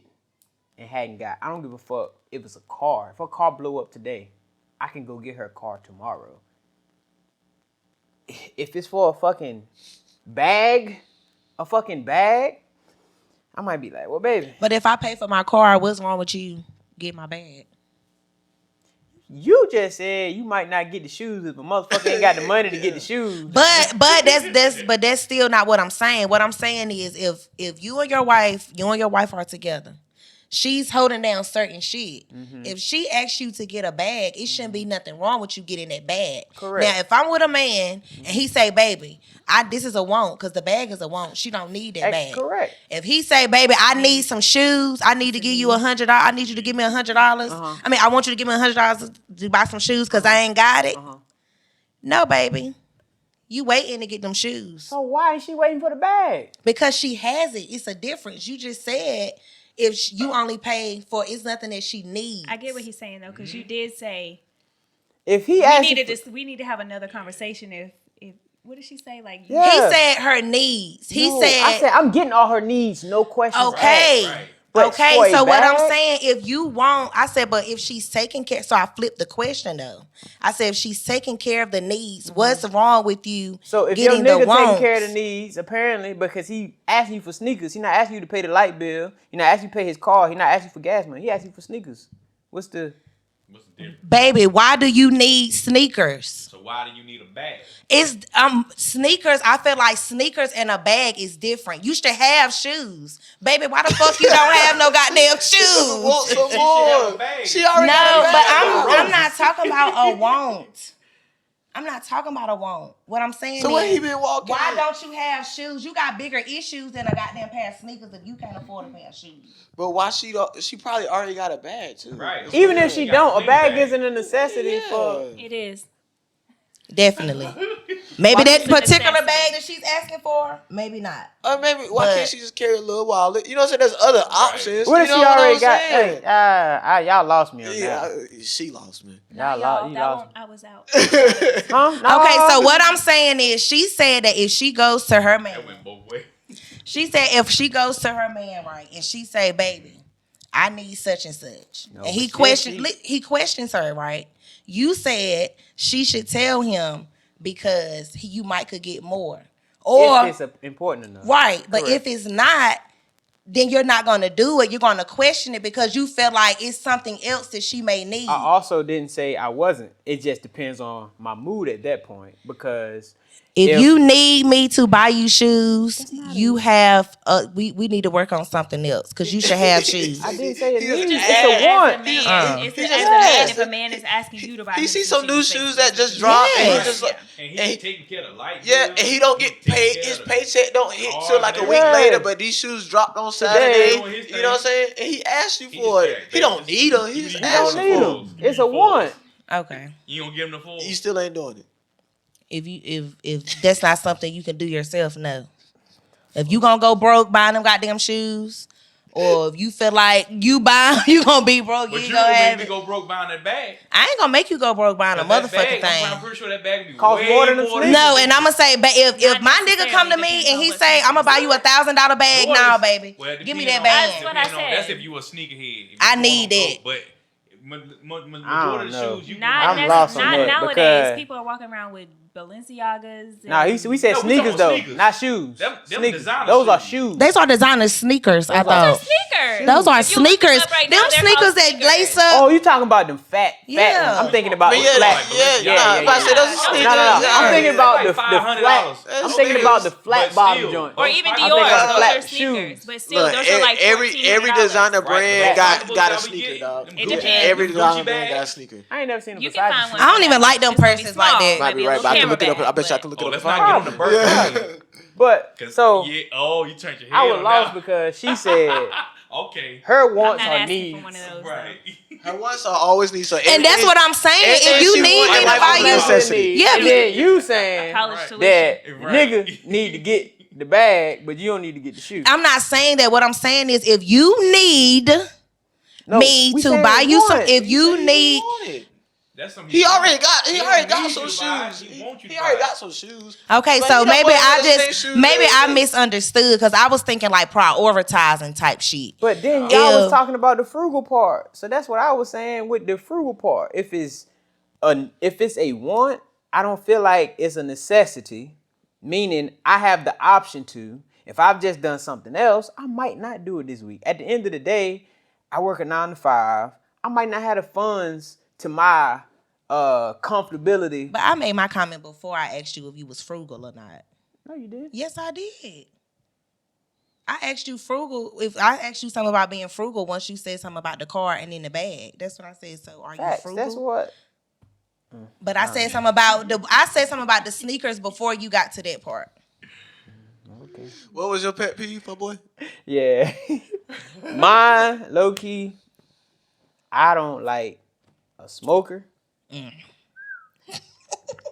and hadn't got, I don't give a fuck if it's a car. If her car blew up today, I can go get her car tomorrow. If it's for a fucking bag, I might be like, well, baby, But if I pay for my car, what's wrong with you? Get my bag. you just said you might not get the shoes if a motherfucker ain't got the money to get the shoes. But that's still not what I'm saying. What I'm saying is if you and your wife are together, she's holding down certain shit. Mm-hmm. If she asks you to get a bag, it shouldn't be nothing wrong with you getting that bag. Correct. Now, if I'm with a man and he say, baby, this is a want, because the bag is a want. She don't need that bag. Correct. If he say, baby, I need some shoes, I need to give you $100. I need you to give me $100. I mean, I want you to give me $100 to buy some shoes because I ain't got it. No, baby. You waiting to get them shoes. So why is she waiting for the bag? Because she has it. It's a difference. You just said if you only pay for, it's nothing that she needs. I get what he's saying though, because you did say If he we asked need to have another conversation. If what did she say? Like Yeah. He said her needs. I said I'm getting all her needs, no questions okay. asked. Right. But Okay, for a so what I'm bag? saying, if you want, I said, but if she's taking care, so I flipped the question though. I said, if she's taking care of the needs, what's wrong with you So if your getting the nigga taking wants? care of the needs, apparently because he asking you for sneakers, he not asking you to pay the light bill, he not asking you to pay his car, he not asking you for gas money, he asking you for sneakers. What's the difference? Baby, why do you need sneakers? So why do you need a bag? It's sneakers. I feel like sneakers and a bag is different. You should have shoes, baby. Why the fuck you don't have no goddamn shoes? Want some She should have a more? bag. She already No, got a but bag. I'm not talking about a want. I'm not talking about a want. What I'm saying So is, what he been walking? why don't you have shoes? You got bigger issues than a goddamn pair of sneakers if you can't afford a pair of shoes. But why she don't? She probably already got a bag too. Right. even if she got don't, a plenty bag bags. isn't a necessity for it is. Definitely. Maybe that it's a particular necessity. bag that she's asking for, maybe not. Or maybe why But- can't she just carry a little wallet? You know what I'm saying? There's other options. what if you know she already I'm got saying? hey, y'all lost me on Yeah, that. she lost me. Y'all Y'all, you that lost one, I was out. Huh? No. Okay, so what I'm saying is, she said that if she goes to her man, That went both ways. she said if she goes to her man, right, and she say, baby, I need such and such. No, And he but questions her, right? You said she should tell him because you might could get more. Or It's important enough. right, but Correct. if it's not, then you're not gonna do it. You're gonna question it because you feel like it's something else that she may need. I also didn't say I wasn't. It just depends on my mood at that point because If you need me to buy you shoes, you have we need to work on something else because you should have shoes. I didn't say it He just needs, asked- it's a As a want. man, it's He as just a man, asked. if a man is asking you to buy He him see some some new shoes shoes basically. that just dropped, and he Yes. just like, And and he he- taking care of the light. yeah, bill. and he don't get taking paid. care His of the- paycheck don't hit Oh, till like a man. week Yeah. later. But these shoes dropped on Today. Saturday. Doing his You know what I'm thing. saying? And he asked you He for just it. said, He don't need them. He just You You asked don't you need for Fulls. them. You It's a Fulls. want. Okay. You don't give him the full. it. You still ain't doing it. If that's not something you can do yourself, no. If you gonna go broke buying them goddamn shoes, or if you feel like you gonna be broke, But you you ain't gonna gonna have make me it. go broke buying that bag. I ain't gonna make you go broke buying a That motherfucking bag, I'm thing. pretty sure that bag would be Cost way more than the more sneakers. No, and I'm gonna say, but if Not my nigga come to me necessarily, and he depends on say, what I'm gonna buy you $1,000 bag, Yours- now, baby, well, it give me depends that on- bag. That's what I depends on- That's said. if you a sneakerhead. If you I going need on it. broke, But I majority don't of the know. shoes you I'm lost on Not that nowadays. because- People are walking around with Balenciagas. Nah, we said No, we sneakers talking though, sneakers. not shoes. Them Sneakers. designer Those are shoes. shoes. They are designer sneakers, I thought. Sneakers. Those are If you look them sneakers. up right Them now, they're sneakers called that sneakers. lace up. Oh, you talking about them fat Yeah. ones. I'm thinking about But the yeah, flat. if I say those are sneakers. I'm thinking about the $500. flat. I'm thinking about the flat But bottom still, joint. Or even I'm Dior, thinking about those flat are sneakers. shoes. But still, Look, those are like every $1,400. designer brand got a Y'all be sneaker, getting dog. them It Gucci- depends. Every them designer Gucci brand got a bags. sneaker. I ain't never seen a You can Versace find one. shoe. I don't even like them It's gonna be purses like small. that. Might be Maybe a right, little but I can camera look it up. I bag, bet y'all but- can look Oh, it up. let's and not find get it. on the birthday. But 'Cause, so yeah, oh, you turned your head I was on lost that. because she said Okay. her I'm wants not or asking needs. for one of those. Right. Her wants are always need. So And that's what I'm saying. If you need me to buy you some, necessity. yeah, And then you saying College Right. tuition. that Right. nigga need to get the bag, but you don't need to get the shoe. I'm not saying that. What I'm saying is, if you need No, me we to saying buy you some, want. if you need, That's something He already want. got. He He already don't got need some you to buy it, shoes. he want you to He already buy it. got some shoes. okay, But so you don't maybe wanna wear I the same just shoes maybe every I day. misunderstood because I was thinking like prioritizing type shit. But then y'all was Ew. talking about the frugal part, so that's what I was saying with the frugal part. If it's a want, I don't feel like it's a necessity. Meaning, I have the option to. If I've just done something else, I might not do it this week. At the end of the day, I work a 9 to 5. I might not have the funds to my comfortability. But I made my comment before I asked you if you was frugal or not. No, you did. Yes, I did. I asked you frugal. If I asked you something about being frugal, once you said something about the car and in the bag, that's what I said. So, are you Facts. frugal? That's what. But I said something about the sneakers before you got to that part. Okay. What was your pet peeve, my boy? Yeah. Mine, low key, I don't like a smoker.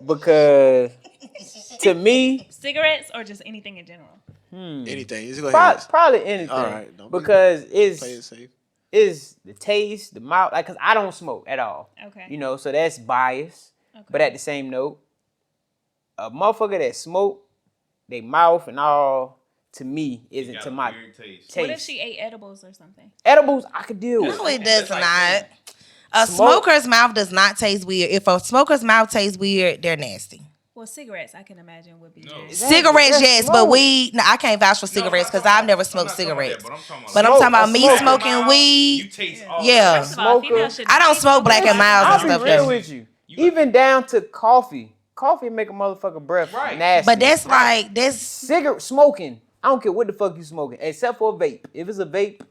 Because to me, Cigarettes or just anything in general? Anything. Just go ahead. probably anything. All right, don't be- because Play it it's safe. the taste, the mouth, like, cause I don't smoke at all. Okay. You know, so that's bias. Okay. But at the same note, a motherfucker that smoke, they mouth and all, to me, isn't Got to a my weird taste. taste. What if she ate edibles or something? Edibles, I could deal with. No, it That's does like not. A Smoke- smoker's mouth does not taste weird. If a smoker's mouth tastes weird, they're nasty. Well, cigarettes, I can imagine, would be No. good. Cigarettes, that's yes, smoke. but weed. No, I can't vouch for cigarettes because I've never smoked cigarettes. But I'm talking about me smoke. smoking weed. You taste all Yeah. First of all, Smoker. females should I don't taste smoke Black and cigarettes. Miles and I'll be stuff real though. with you. You- Even down to coffee. Coffee make a motherfucker breath Right. nasty. But that's cigarette smoking. I don't care what the fuck you smoking, except for a vape. If it's a vape,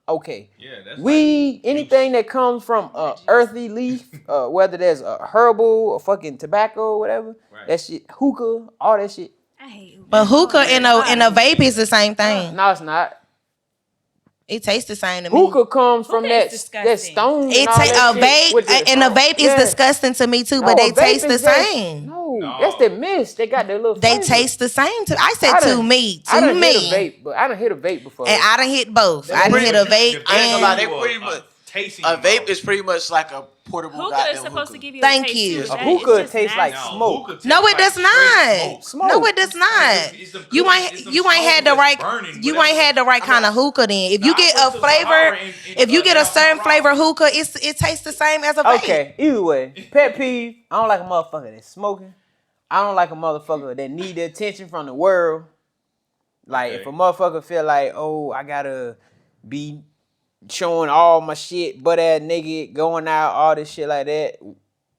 okay. Yeah, that's Weed, anything that comes from earthy leaf, whether there's a herbal or fucking tobacco or whatever, Right. that shit, hookah, all that shit. I hate hookah. but hookah and a vape is the same thing. No, it's not. It tastes the same to me. Hookah comes from Hookah that is that disgusting. stone. It and all tastes that a shit with vape the- and a vape is Yeah. disgusting to me too, No, but they a vape taste the is just- same. No, that's the mist. They got their little. They flavor. taste the same to I said I to done- me, I done hit a me. vape, but I done hit a vape before. And I done hit both. I done pretty hit a much- vape I ain't gonna lie, they and pretty much- tasting A vape is pretty much like a portable Hookah goddamn is supposed to hookah. give you Thank a taste you. too. A That- hookah it's just tastes like nasty. smoke. no, it does not. Smoke. No, it does not. You ain't had the right kind of hookah then. If you get a flavor, if you get a certain flavor hookah, it tastes the same as a vape. Okay, either way, pet peeve. I don't like a motherfucker that's smoking. I don't like a motherfucker that need the attention from the world. Like, if a motherfucker feel like, oh, I gotta be showing all my shit, butt ass naked, going out, all this shit like that,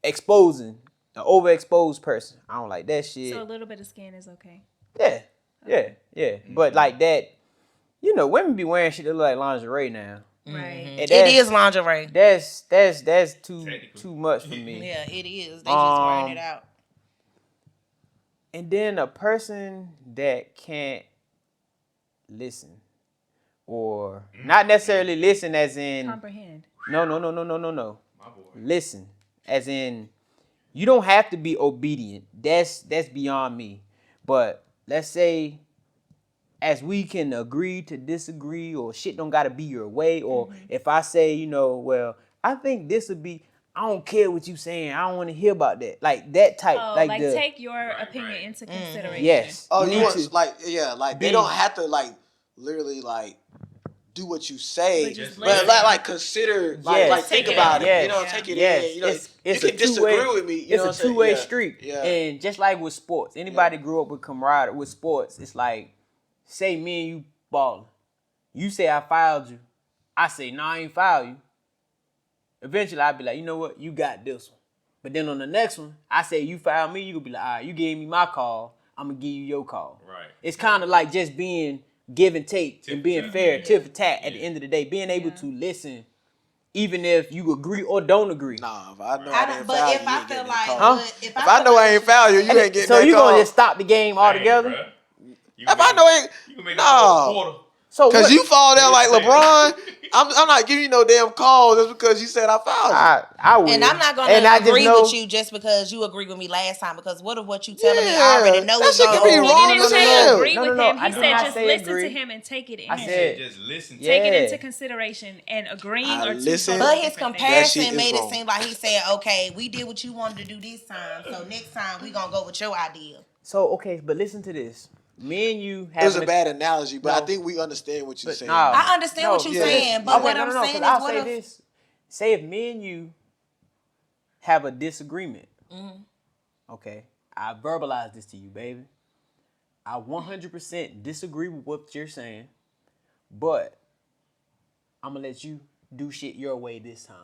exposing, an overexposed person. I don't like that shit. So a little bit of skin is okay. Yeah. But like that, you know, women be wearing shit that look like lingerie now. Right. And It that's- is lingerie. That's too much for me. Yeah, it is. They just wearing it out. And then a person that can't listen, or not necessarily listen as in Comprehend. no. My boy. Listen as in you don't have to be obedient. That's beyond me. But let's say as we can agree to disagree, or shit don't gotta be your way, or if I say, you know, well, I think this would be, I don't care what you saying. I don't want to hear about that. Like that type. Oh, like like the, take your opinion into consideration. yes. Oh, you you need want to- like be- they don't have to like literally like do what you say, But just but listen. like consider Yes. like think Take it about in. it. You Yes. know, take it Yes. in. You know, it's you a can disagree two-way- with me. You it's know a what I'm saying? two-way Yeah. street. Yeah. And just like with sports, anybody grew up with camaraderie with sports, it's like, say me and you balling. You say I fouled you. I say, nah, I ain't foul you. Eventually, I'll be like, you know what? You got this one. But then on the next one, I say, you foul me, you gonna be like, all right, you gave me my call, I'm gonna give you your call. Right. It's kind of like just being give and take Tip and being for tat, fair, yeah. tip for tat at the Yeah. end of the day, being able to listen, even if you agree or don't agree. Nah, if I know I I don't, didn't but foul if you, you I ain't feel getting like, that call. Huh? but if If I feel know like I ain't foul you, you ain't getting So that you call. gonna just stop the game altogether? Dang, bruh. You If I know it, you can make no. that for a quarter. So Cause what? you fall down like Say LeBron, I'm not giving you no damn call just because you said I fouled you. I will. and I'm not gonna And I just agree know, with you just because you agreed with me last time. Because what if what you telling me I Yeah, already know that is shit gonna can be He wrong didn't as say hell. agree No, no, with no, him. I He did said not just say listen agree. to him and take it in. I said, Just listen to Take it yeah. into consideration, and agreeing I are two listen. totally But his different things. That shit comparison is made it wrong. seem like he said, okay, we did what you wanted to do this time, so next time we gonna go with your idea. So okay, but listen to this. Me and you It was having a bad analogy, but I No. think we understand what you're But saying. no. I understand No, what you're yeah, saying, but yeah. Okay, what no, I'm no, no, saying because is I'll what say if this. Say if me and you have a disagreement, okay, I verbalize this to you, baby. I 100% disagree with what you're saying, but I'm gonna let you do shit your way this time.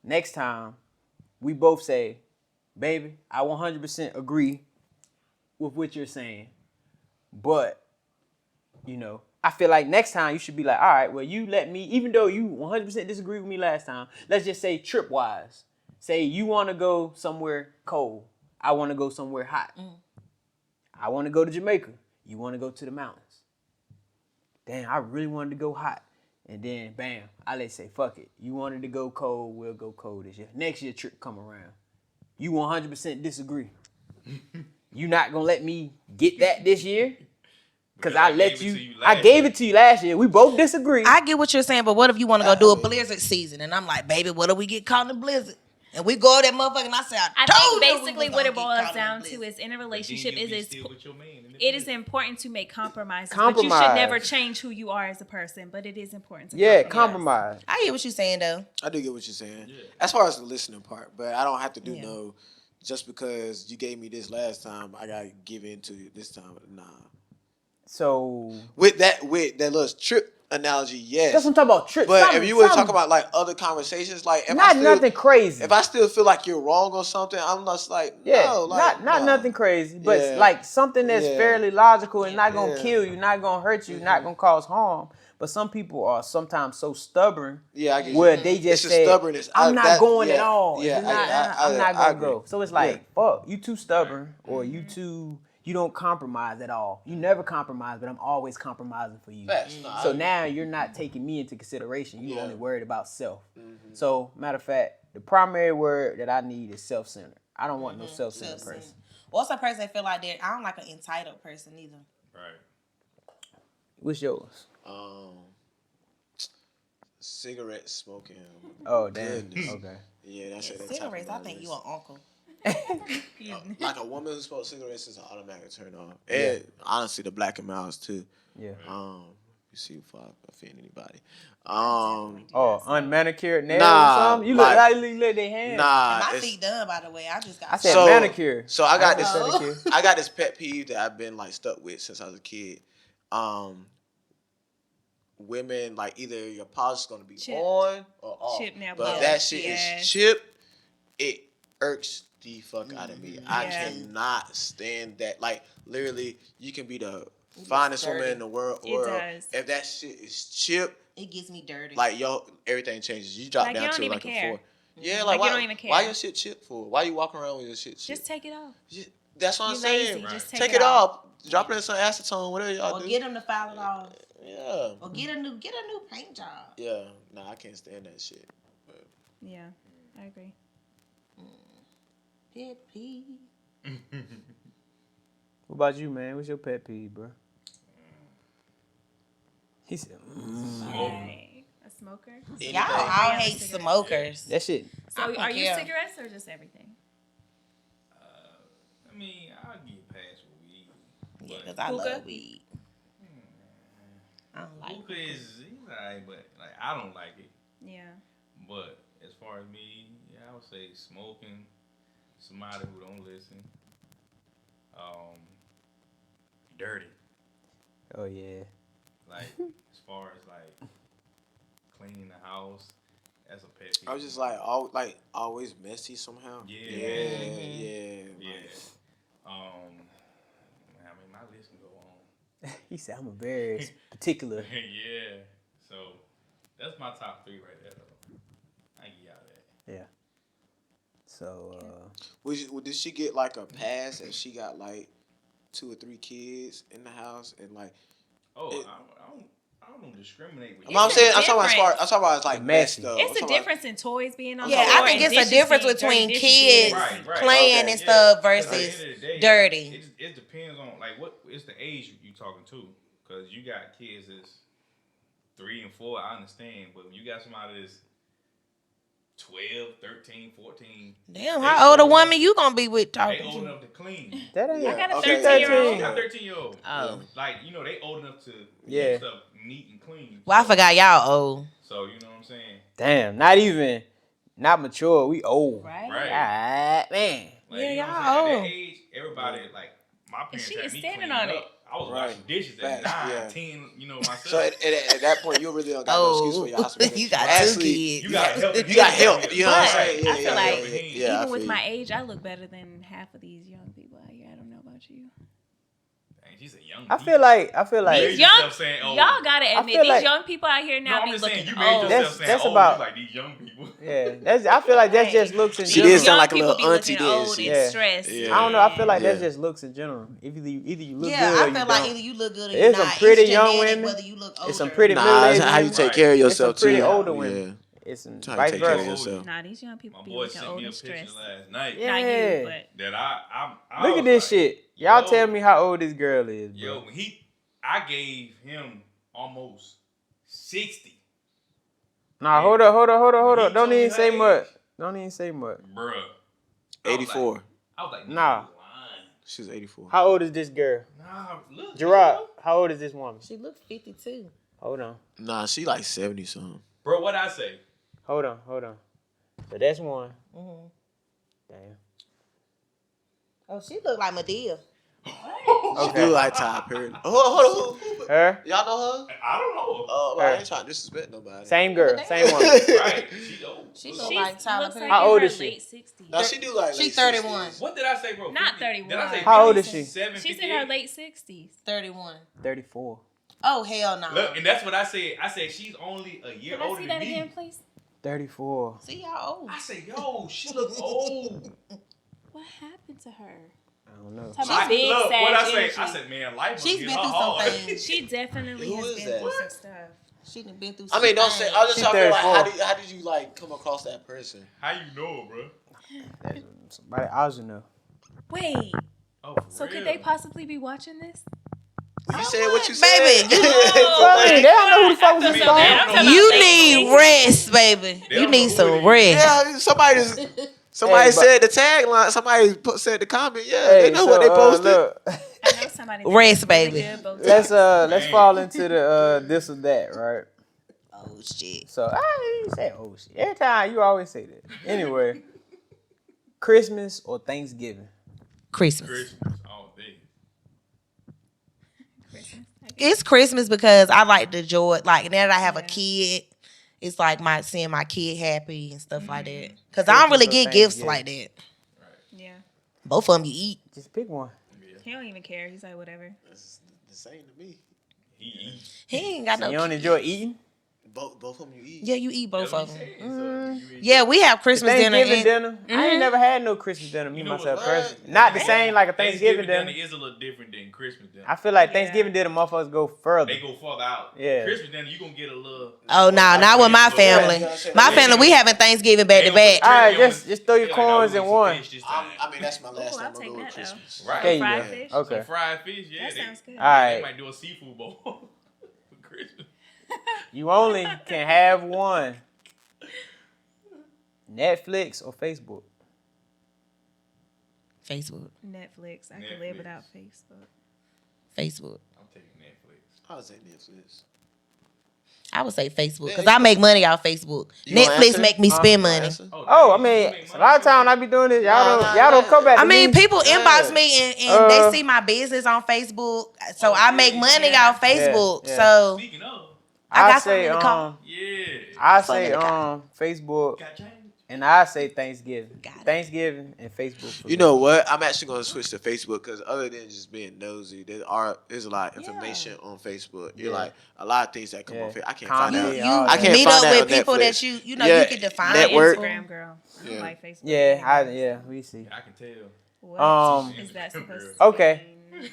Next time, we both say, baby, I 100% agree with what you're saying, but you know, I feel like next time you should be like, all right, well, you let me, even though you 100% disagree with me last time, let's just say trip wise. Say you want to go somewhere cold. I want to go somewhere hot. I want to go to Jamaica. You want to go to the mountains. Damn, I really wanted to go hot. And then, bam, I let's say, fuck it. You wanted to go cold, we'll go cold this year. Next year trip come around. You 100% disagree. You not going to let me get that this year? Because I let you, I gave it to you last year. We both disagree. I get what you're saying, but what if you want to go do a blizzard season? And I'm like, baby, what if we get caught in a blizzard? And we go that motherfucker and I say, I told think you we basically was what gonna it get boils caught in a down to blizzard. is in a But then relationship you be is still with your man in the it is bed. important to make compromises, but Compromise. you should never change who you are as a person. But it is important to Yeah, compromise. compromise. I get what you're saying though. I do get what you're saying. Yeah. As far as the listening part, but I don't have to do Yeah. no. Just because you gave me this last time, I gotta give in to it this time. Nah. So With that little trip analogy, yes. that's what I'm talking about. Trip. But something, if you were something- talking about like other conversations, like if not I still, nothing crazy. if I still feel like you're wrong or something, I'm just like, yeah, no, like not no. nothing crazy, but Yeah. like something that's Yeah. fairly logical and not gonna Yeah. kill you, not gonna hurt you, not gonna cause harm. But some people are sometimes so stubborn, Yeah, I get where you. they It's just just say, stubbornness. "I'm not going at yeah, all. yeah, If it's not, I'm not I gonna agree. go." So it's Yeah. like, fuck, you too stubborn, or you don't compromise at all. You never compromise, but I'm always compromising for you. Facts. No, I So agree. now you're not taking me into consideration. You Yeah. only worried about self. So matter of fact, the primary word that I need is self-centered. I don't want no self-centered person. What's a person that feel like they're, I don't like an entitled person either. Right. What's yours? Cigarette smoking. Oh damn. Goodness. Okay. Yeah, that's it. Cigarettes, I think you an uncle. Like a woman who smokes cigarettes is an automatic turn off. And honestly, the black and miles too. Yeah. You see if I offend anybody. Oh, unmanicured nails Nah, or something? You like- look like their hands. Nah, My it's- feet done, by the way. I just got. I said So- manicure. So I got I this. said manicure. I got this pet peeve that I've been like stuck with since I was a kid. Women like either your polish is gonna be Chip. on or off. Chip nail but if polish, that shit yes. is chip, it irks the fuck out of me. I Yeah. cannot stand that. Like literally, you can be the finest woman in the world. It does. If that shit is chip, It gets me dirty. like everything changes. You drop Like, you down don't to even like a care. 4. Yeah, Like, like you why, don't even care. why your shit chip for? Why you walking around with your shit chip? Just take it off. That's what I'm You're saying. lazy. Just Take it off. Drop it in some acetone, whatever y'all or do. get them to file it off. Yeah. Or get a new paint job. Yeah. Nah, I can't stand that shit. But Yeah, I agree. Pet peeve. What about you, man? What's your pet peeve, bro? He said, Right. A smoker. Y'all all hate smokers. that shit. So I don't are you care. cigarettes or just everything? I mean, I'll get past what we eat. Yeah, because I Hookah? love weed. I don't like Hookah is alright, but like I don't like it. Yeah. But as far as me, yeah, I would say smoking, somebody who don't listen, dirty. Oh yeah. Like as far as like cleaning the house. That's a pet peeve. I was just always messy somehow. Yeah. Yeah. Yeah. Like, I mean, my list can go on. He said I'm a very particular. Yeah. So that's my top 3 right there, though. I can get out of that. Yeah. So did she get like a pass if she got like 2 or 3 kids in the house and like? Oh, I don't discriminate with you. I'm talking difference. about like Messy. messed up. It's a difference in toys being on. Yeah, the floor I think and it's a dishes difference being between dirty, dishes being kids Right, playing okay, and stuff At the versus end of the day, dirty. It depends on like what it's the age you talking to, because you got kids that's 3 and 4. I understand, but when you got somebody that's 12, 13, 14. Damn, how old a woman you gonna be with They talking old to? enough to clean. that ain't. I got a Okay. 13-year-old. I got 13-year-old. Oh. Like, they old enough to Yeah. keep stuff neat and clean. Well, I forgot y'all old. So, you know what I'm saying? Damn, not mature. We old. Right. Right. Ah, man. Like, Yeah, you know what y'all I'm saying? At old. that age, everybody, like, my parents she had is me standing cleaning on it. up. I was Right. washing dishes at Facts, 9, yeah. 10, myself. So at that point, you really don't got no excuse for your hospital. you got Actually, 2 kids. you got help. You got help. You know what I'm But saying? Yeah, I feel yeah, like yeah, yeah, I even with feel my you. age, I look better than half of these young people out here. I don't know about you. Dang, she's a young I feel like Raise These young, yourself saying old. y'all gotta admit, feel these like- young people out here No, now I'm be just looking saying, you made old. yourself saying That's old. about- You like these young people. yeah. I feel like that's just looks in She general. did sound young like a people little be auntie looking did, old she? and Yeah. stressed. Yeah. I don't know. I feel like that's Yeah. just looks in general. Either you look Yeah, good or I you feel like don't. either you look good or There's you're some not. pretty It's young genetic women. whether you look older. It's some pretty Nah, middle-aged it's how you women. take care of It's some yourself pretty too. older Yeah. women. It's some Trying to vice take care of versa. yourself. Nah, these young people My be boy looking sent old me a and picture stressed. last night. Yeah. Not you, but That I Look was at this like, shit. Y'all yo, tell me how old this girl is, bro. Yo, I gave him almost 60. Nah, hold up. He Don't told me even her say age. much. Don't even say much. Bruh. 84. I was like, Nah. nah. Lying. She's 84. How old is this girl? Nah, look. Gerard, how old is this woman? She looks 52. Hold on. Nah, she like 70 something. Bro, what I say? Hold on. So that's one. Mm-hmm. Damn. Oh, she look like Medea. She Okay. do like Ty Perry. Hold on. Her? Y'all know her? I don't know. Oh, Her. I ain't trying to disrespect nobody. Same girl. Damn. Same woman. Right. She old. She she look like Tyler looks Perry. like How in old her is she? late 60s. No, she do like She late 31. 60s. What did I say, bro? Not 50? 31. Did I say How old is 50? she? 7, She's in her late 60s. 31. 34. Oh, hell no. Look, and that's what I said. I said she's only a year Can I older see than that me. again, please? 34. See, y'all old. I said, yo, she look old. What happened to her? I don't know. Talking about big Look, sad what I say? energy. I said, man, life She's must been get her through some hard. things. She definitely Who has is been that? through some stuff. She done been through I some mean, don't say. things. I was just She's trying to feel like 34. how did you like come across that person? How you know, bro? That's somebody else you know. Wait, Oh, for so real? could they possibly be watching this? You said what you Baby, said. you- Well, I mean, they don't know who the fuck was I this mean, song. they don't know You who need rest, baby. They You don't need know some who it is. rest. Yeah, somebody Hey, but- said the tagline. Somebody said the comment. Yeah, Hey, they know what they posted. Look, I know somebody. that Rest, does really baby. good Botox. let's Dang. fall into the this or that, right? Oh, shit. So I didn't say oh shit. Every time you always say that. Anyway, Christmas or Thanksgiving? Christmas. Christmas all day. Christmas, I guess. It's Christmas because I like the joy. Like, now that I have a Yeah. kid, it's like seeing my kid happy and stuff like that. Because I don't really Christmas or get gifts Thanksgiving? like that. Yeah, Both of them you eat. Just pick one. he don't even care. He's like whatever. It's the same to me. He He ain't got no You don't kid. enjoy eating? Both of them you eat. Yeah, you eat both That's of what them. he said. So you eat Yeah, we have Christmas dinner. Thanksgiving And, dinner. I ain't never had no Christmas dinner. Me You know myself what's personally. right? Not the same like a Thanksgiving dinner dinner. is a little different than Christmas dinner. I feel like Yeah. Thanksgiving dinner motherfuckers go further. They go further out. Yeah. Christmas dinner, you gonna get a little. oh, no, not with my family. My family, we having Thanksgiving back to back. All right, just throw your coins in one. I mean, that's my last Ooh, time I'll I take go to that, though. Christmas. Right. There you Fried go. fish? Okay. Some fried fish, yeah. That they, sounds good. All right. They might do a seafood bowl for Christmas. You only can have one. Netflix or Facebook? Facebook. Netflix. I can live Netflix. without Facebook. Facebook. I'm taking Netflix. I would say Netflix. I would say Facebook because Yeah, I make money off Facebook. You gonna Netflix answer? make me spend money. Oh, I mean, a lot of times I be doing this. Y'all don't come back to I mean, me. people inbox me and Uh, they see my business on Facebook, so I make money off Facebook. yeah. So Speaking of, I I got say something in the car. Yeah. I Something say in the car. Facebook, Got change. and I say Thanksgiving. Got it. Thanksgiving and Facebook. For You me. know what? I'm actually gonna switch to Facebook because other than just being nosy, there's a lot of information on Facebook. You're Yeah. like a lot of things that come Yeah. on Facebook. I can't Comment, find out. You all I that. can't meet find up that with on people Netflix. that you know Yeah, you can define. I'm an network. Instagram girl. I don't Yeah. like Facebook. Yeah, we see. I can tell. What is that supposed to Okay. mean?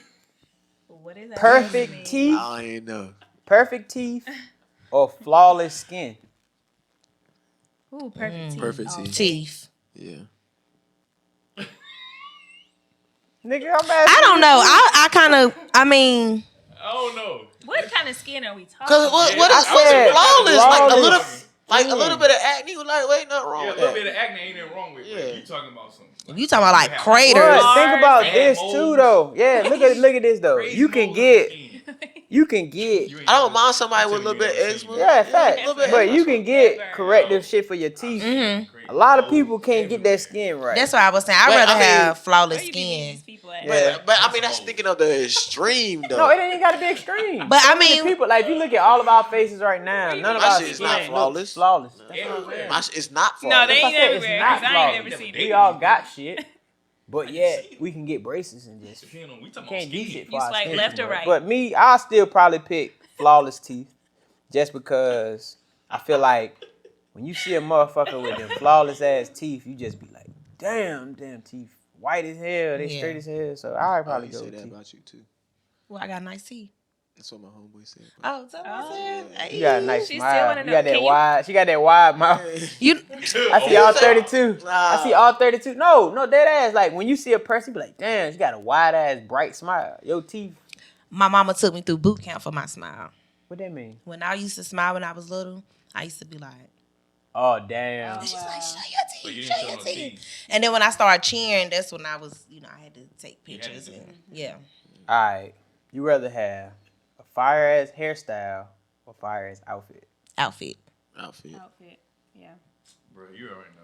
What is that Perfect supposed to mean? teeth, I don't even know. perfect teeth, or flawless skin. Ooh, perfect teeth. Perfect Oh, teeth. Teeth. Yeah. Nigga, I'm asking. I don't know. I kind of. I mean, Oh no. What kind of skin are we talking Cause about? what I what's said flawless? flawless Like a skin. little bit of acne. Like wait, nothing wrong Yeah, a with little that. bit of acne ain't nothing wrong with it. Yeah. You talking about something. if you talking about like What? craters, Think about Bad this moles. too, though. Yeah, look at this though. Crazy You can moles get, in the skin. you can get. You ain't I don't never- mind somebody I'm with a little telling bit you, of you eczema. never Yeah, seen fact. a little bit. But you can get Never. corrective shit for your teeth. it. A lot of Moles people can't get that everywhere. skin right. that's what I was saying. I'd But, rather I mean, have Where flawless you be meeting these skin. people at? Yeah. But I mean that's thinking of the extreme though. No, it ain't gotta be extreme. But I So many mean- people, like if you look at all of our faces right now, none of My our shit is skin not looks flawless. flawless. That's what I'm Everywhere. saying. My shit is not No, flawless. they That's ain't what I said, everywhere. it's not 'Cause I ain't flawless. never seen We it. all got shit, but can yet see it. we can get braces and just Depending on we talking about can't do skin. shit for You our swipe skin. left or right? But me, I'll still probably pick flawless teeth, just because I feel like when you see a motherfucker with them flawless ass teeth, you just be like, damn teeth, white as hell, they Yeah. straight as hell. So I'd Oh, probably you go say with that teeth. about you too. Well, I got nice teeth. That's what my homeboy said. Oh, so I said, You got a nice She still smile. wanna You know- got that can you- wide. She got that wide mouth. you. I see all 32. I see Nah. all 32. No, dead ass. Like when you see a person, you be like, damn, she got a wide ass, bright smile. Your teeth. My mama took me through boot camp for my smile. What that mean? When I used to smile when I was little, I used to be like, Oh damn. she's like, show But your you teeth, didn't show show your no teeth. teeth. And then when I started cheering, that's when I was, I had to take You had pictures. to. And yeah. All right. You rather have a fire ass hairstyle or fire ass outfit? Outfit. Outfit. Outfit. Yeah. Bro, you already know.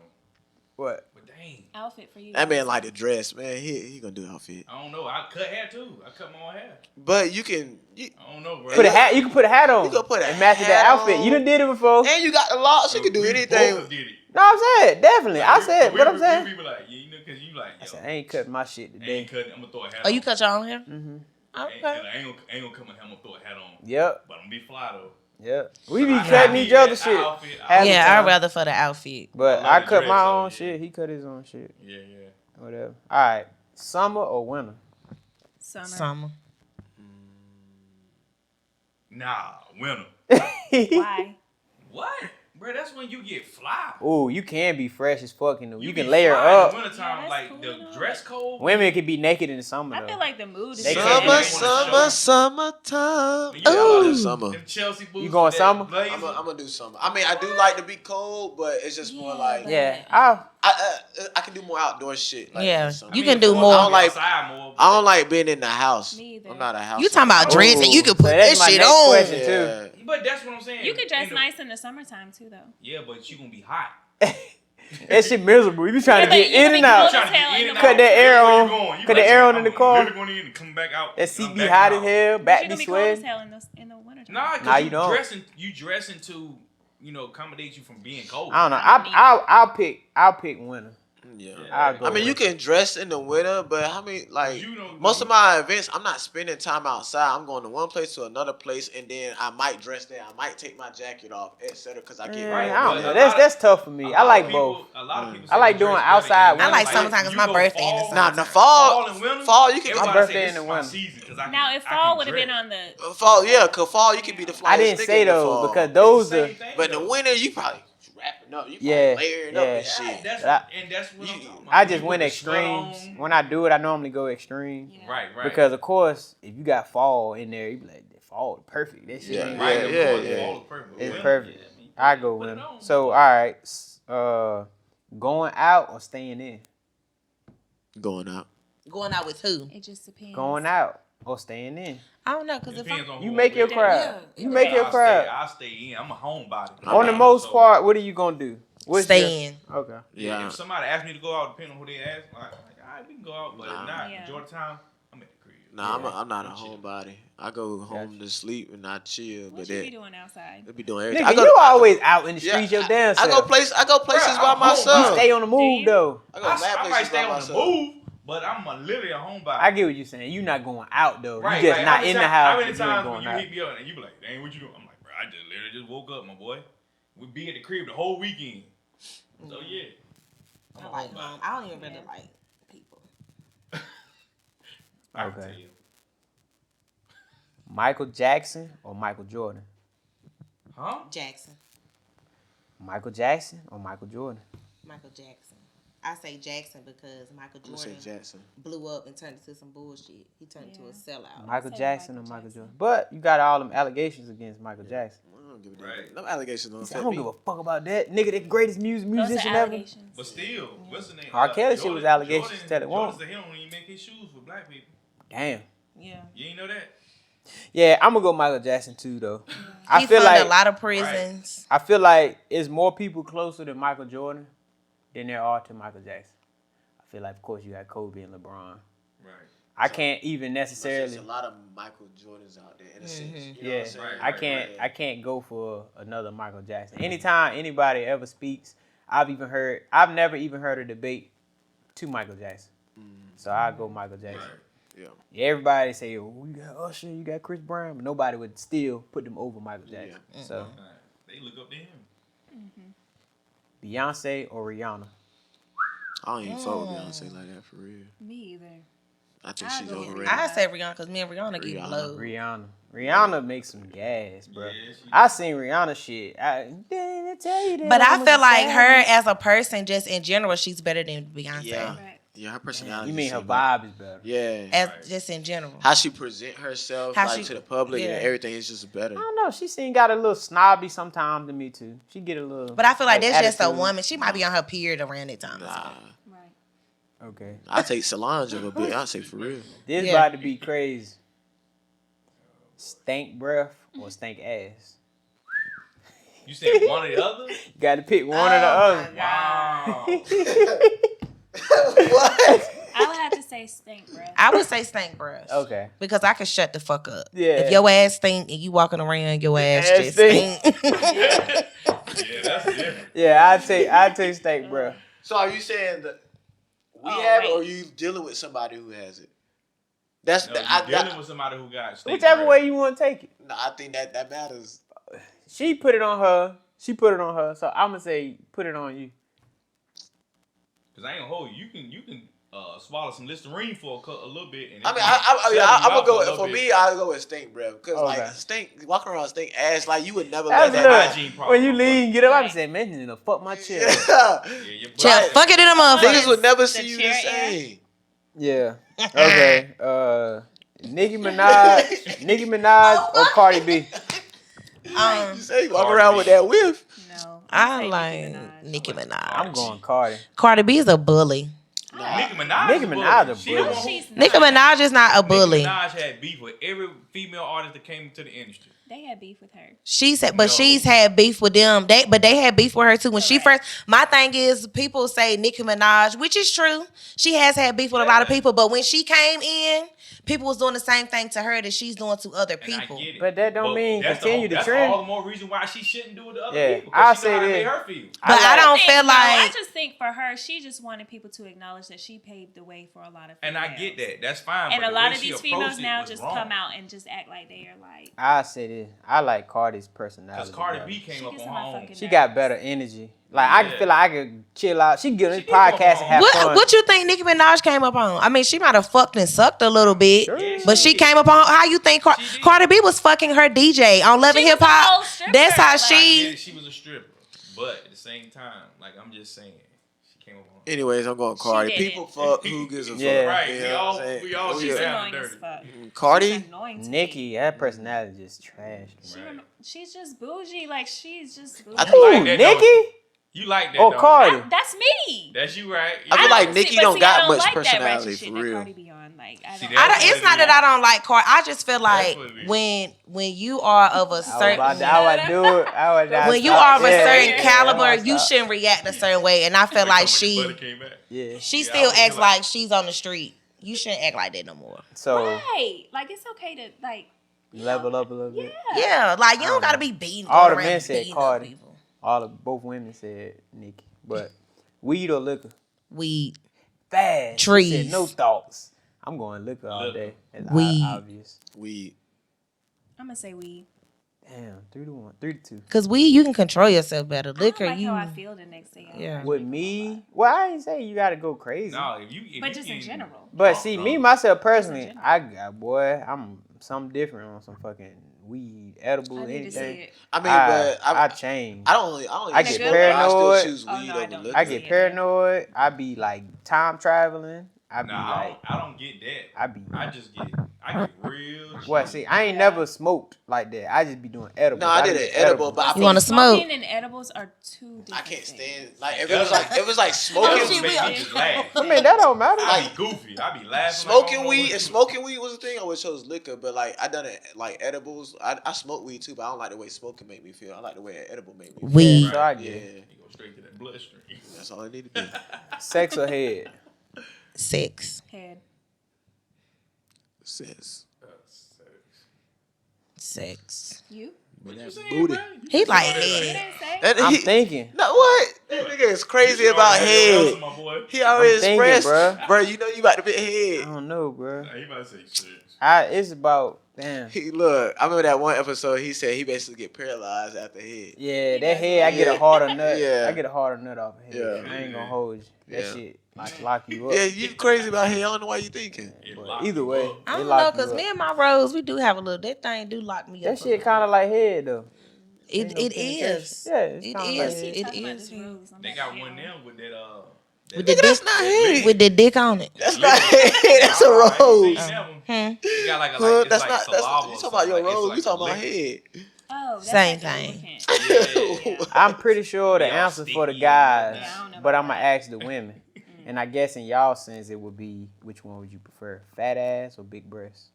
What? But dang, Outfit for you. That man like the dress, man. He gonna do outfit. I don't know. I cut hair too. I cut my own hair. But you can, I don't know, bro. Put a hat. You can put a hat on. You can put a and match with that hat outfit. on. You done did it before. and you got the locks. You can do We anything. both did it. No, I'm saying definitely. I said what I'm saying. We be like, yeah, you know, cause you like, yo, I said I ain't cutting my shit I ain't today. cutting. I'm gonna throw a hat. Oh, you on. cut your own hair? Mm-hmm. And Okay. I ain't gonna come in here. I'm gonna throw a hat on. Yep. But I'm gonna be fly though. Yep. We be I cutting need each other that shit. outfit. half the Yeah, time. I'd rather for the outfit. But I love I the cut dress, my though, own yeah. shit. He cut his own shit. Yeah. Whatever. All right. Summer or winter? Summer. Summer. Nah, winter. Why? What? Bro, that's when you get fly. Ooh, you can be fresh as fuck in the. You be can layer fly up. in the wintertime, Yeah, like that's the cool, dress code. Women can be naked in the summer I though. feel like the mood is They different. can't- Summertime. You Yeah, I got love them- the summer. Them Chelsea boots. You going with that summer? blazer. I'm gonna do summer. I mean, I do like to be cold, but it's just more like Yeah. I can do more outdoor shit. Like Yeah, in the summer. you can do I more. don't like- outside more. I don't like being in the house. Me either. I'm not a house. You talking about dressing? You can So put that's this my shit next on. question. too. Yeah. But that's what I'm saying. You could dress In the- nice in the summertime too, though. Yeah, but you gonna be hot. That shit miserable. You be trying to Yeah, get but you in be and out. cold Trying to hell get in in the and Cut that air Where on. you going? You Cut the like, air on in the I'm car. literally going in and come back out. That seat I'm be back hot out. as hell. But Back you're be gonna be cold as sweating. hell in the wintertime. Nah, cause Nah, you don't. You dressing to, accommodate you from being cold. I don't know. I I'll pick winter. Yeah. I'll go I mean, you winter. can dress in the winter, but how many like You know- most of my events, I'm not spending time outside. I'm going to one place to another place, and then I might dress there. I might take my jacket off, etc. Because I get Yeah, Right, I don't but know. a That's lot that's tough for me. I like both. A lot of people. I say like they doing dress outside better in winter. I like winter. summertime 'cause You my go birthday in the fall- summer. Nah, the fall and winter. fall, you can- everybody My say birthday this in the is my winter. season, 'cause I Now, can- if I fall can would have been dress. on the fall. Yeah, cause fall you can be the flyest I didn't nigga say in the though fall. because those Same are. thing, But in the though. winter you probably wrapping up. You probably Yeah, layering yeah. up and Yeah, shit. that's But that's what I'm you- talking about. I You just put went the sweat extremes. on. When I do it, I normally go extreme. Yeah. Right. Because of course, if you got fall in there, you be like, fall perfect. That shit Yeah, ain't Right, right. of yeah, course, yeah. fall is perfect. It's Winter, perfect. yeah, I mean, I go put it winter. on. So all right, going out or staying in? Going out. Going out with who? It just depends. Going out or staying in? I don't know, cause if Depends I, on You who make I'm your with. crowd. Yeah, You make your I'll crowd. I'll stay in. I'm a homebody. On the most part, what are you gonna do? What's stay in. your- Okay. Yeah. Yeah. If somebody asks me to go out, depending on who they ask, like, all right, we can go out. But if Nah. not, Yeah. majority of the time, I'm at the crib. Nah, Yeah. I'm not a homebody. I go home to sleep and I chill. What But you that be doing outside? I be doing everything. Nigga, you always out in the streets your damn I self. go places Bruh, by I'm home. You myself. stay on the move you? though. I go mad I might places stay by on myself. the move, but I'm literally a homebody. I get what you're saying. You not going out though. Right, You just like, not in the house. How many but you ain't times going when you out. hit me up and you be like, "Dang, what you doing?" I'm like, "Bro, I just literally just woke up, my boy. We be at the crib the whole weekend." So yeah, I'm a homebody. I don't even really like people. I can Okay. tell you. Michael Jackson or Michael Jordan? Huh? Jackson. Michael Jackson or Michael Jordan? Michael Jackson. I say Jackson because Michael I'm gonna say Jordan Jackson. blew up and turned into some bullshit. He turned into a sellout. Michael say Jackson or Michael Michael Jackson. Jordan? But you got all them allegations against Michael Jackson. I don't give a damn. Right. Them allegations don't I affect don't me. give a fuck about that. Nigga, the greatest Those musician are ever. allegations. But still, what's the name? R. Kelly shit was allegations till it Jordan won't. said he don't even make his shoes for black people. Damn. Yeah. You ain't know that? Yeah, I'm gonna go Michael Jackson too though. I He feel funded like a lot of prisons. I feel like it's more people closer to Michael Jordan than there are to Michael Jackson. I feel like, of course, you got Kobe and LeBron. Right. I can't even There's necessarily. a lot of Michael Jordans out there in a sense. You know what Yeah, I'm saying? Right. I can't go for another Michael Jackson. Anytime anybody ever speaks, I've never even heard a debate to Michael Jackson. So I go Michael Jackson. Right. Yeah. Everybody say, oh, you got Usher, you got Chris Brown, but nobody would still put them over Michael Jackson. Yeah. So Right. They look up to him. Beyonce or Rihanna? I don't even fuck with Beyonce like that for real. Me either. I think I'll she's go with overrated. I say Rihanna because me and Rihanna get Rihanna. low. Rihanna makes some gas, bro. Yeah, she- I seen Rihanna shit. Didn't tell you that But I I'm a feel like savage. her as a person, just in general, she's better than Beyonce. Yeah. Right. Yeah, her personality. You mean is her so bad. vibe is better? Yeah. As Right. just in general. How she present herself How like she- to the public yeah. and everything is just better. I don't know. She got a little snobby sometimes to me too. She get a little. But I feel like that's just a attitude. woman. She might be on her period around that time. Nah. Right. Okay, I take Solange over Beyonce for real. this Yeah. about to be crazy. Stank breath or stank ass? You said one or the other? You got to pick one or the other. Wow. What? I would have to say stink breath. I would say stank breath. Okay. Because I can shut the fuck up. Yeah. If your ass stink and you walking around, your ass Ass just stink. stink. Yeah, that's different. Yeah, I'd take stank breath. So are you saying that we Oh, have it wait. or are you dealing with somebody who has it? That's No, the, you dealing with somebody who got steak Whichever bread. way you want to take it. no, I think that matters. She put it on her. So I'm gonna say put it on you. Cause I ain't gonna hold you. You can swallow some Listerine for a little bit. And I mean, it I'm can settle you gonna out go a little for bit. me. I'll go with stink breath because Okay. like stink walking around stink ass like you would never That's let look, that. hygiene problem. when you leave and get up, I be Right. saying, man, you know, fuck my chair. Yeah. Yeah, your Chill, body- fuck it in a Niggas motherfucker. would never The see you the chair same. Yeah. Okay. Nicki Minaj or Cardi B? You say you walk Cardi around B. with that whiff. No. I I'd say like Nicki Minaj. I'm going Cardi. Cardi B is a bully. Nicki Minaj. Nicki Minaj a She bully. the one who- She's not. Nicki Minaj is not a bully. Nicki Minaj had beef with every female artist that came into the industry. They had beef with her. She's No. she's had beef with them. They had beef with her too. When she Correct. first, my thing is people say Nicki Minaj, which is true. She has had beef with a lot of people, but when she came in, people was doing the same thing to her that she's doing to other And people. I get it. But that don't mean that's continue the that's trend. all the more reason why she shouldn't do it to other Yeah, people. I'll Because she know how say to make this. her feel. But I don't feel I like just think for her, she just wanted people to acknowledge that she paved the way for a lot of females. And I get that. That's fine. And but a the lot way of she these approached females it now was just wrong. come out and just act like they are like. I say this. I like Cardi's personality. Because Cardi better. B came She up gets on on her my own. fucking She got better energy. Like I Yeah. feel like I could chill out. She get on this She did come podcast on. and have fun. what you think Nicki Minaj came up on? I mean, she might have fucked and sucked a little bit, Sure. Yeah, but she did. came up on how you think She did. Cardi B was fucking her DJ on Love and She Hip was a whole Hop. stripper, That's how like- I she. get it, she was a stripper. But at the same time, like I'm just saying, she came up on her. Anyways, I'm going Cardi. did People it. fuck. Who gives a Yeah. fuck? Right. You We know what all I'm saying? we all Oh, she's She's yeah. down annoying as dirty. fuck. Cardi. She's annoying to Nikki, me. her personality just trash. She Right. rem- She's just bougie. Like she's just bougie. I You think like Ooh, that, don't Nikki you? You like that? or don't Cardi? That's me. That's you, right? I feel Yeah. like don't Nicki but don't see, got I don't much like that personality, ratchet shit for that real. Cardi be on. Like, I See, don't. that's It's not that I don't like Cardi. I just feel like what it is. when you are of a I was certain about to, I would do it. I would when you are of a yeah, certain yeah, caliber, I you stop. shouldn't react a certain way. And I feel like Butter she came back. Yeah. she Yeah, I still would feel acts like she's on the street. You shouldn't act like that no more. So Right. Like, it's okay to, like, level up a little bit. Yeah, like you don't gotta be beating. All going the around men said beating up Cardi. people. Both women said Nikki. But weed or liquor? Weed. Fast. She Trees. said no thoughts. I'm going liquor all day. It's Weed. obvious. Weed. I'm going to say weed. Damn, 3-1, 3-2. Cause weed, you can control yourself better. Liquor, I don't like you. how I feel the next day. Yeah. With me, well, I ain't say you gotta go crazy. No, if you But just in general. But see, me myself personally, general. I'm something different on some fucking weed, edible, I need to see anything. it. I mean, but I change. I don't I even get smoke, but I paranoid. still choose Oh, weed no, I over don't. liquor. I get paranoid. I be like time traveling. I be Nah, like, I don't get that. I be. I get real. Well, see, I ain't never smoked like that. I just be doing edibles. No, I did be an edible, but I You wanna smoke? Smoking and edibles are two different I can't things. stand like if it was like Oh, smoking she make will. me just laugh. I mean, that don't matter. I be goofy. I be laughing. smoking weed. If smoking weed was a thing, I would chose liquor. But like I done it like edibles. I smoke weed too, but I don't like the way smoking make me feel. I like the way an edible make me feel. Weed. Yeah, so I Yeah, get it. You go straight to that bloodstream. that's all I need to do. Sex or head? Sex. Head. Sis. Sex. You? What you saying, booty. bro? He like You head. didn't say? I'm thinking. No, what? That nigga is crazy You about already had your head. answer, my boy. He already I'm thinking, expressed, bruh. bro. You know you about to be I head. don't know, bro. Nah, he might say shit. It's about damn. He look. I remember that one episode. He said he basically get paralyzed after head. Yeah, that head, I get a harder nut. Yeah. I get a harder nut off of head. Yeah. I ain't gonna hold you. That Yeah. shit like lock you up. Yeah, you crazy about head. I don't know why you thinking. It But lock either you way, up. I it don't lock know, you cause up. me and my Rose, we do have a little. That thing do lock me up. That shit kind of like head though. It Ain't no is. penetration. Yeah, it's It kinda is. like head. It Talking about is. this rose. I'm They about got to one get now with that With the Nigga, that's dick. not head. With the dick on it. That's not head. That's a rose. You got like a Huh, like, that's it's not. like That's saliva you or talking about your something. Like, rose. it's We talking like about a head. Oh, that's Same like thing. lubricant. I'm pretty sure the They all answer for the sticky. guys, Yeah, I don't know but about I'm gonna that. ask the women. And I guess in y'all sense it would be, which one would you prefer, fat ass or big breasts?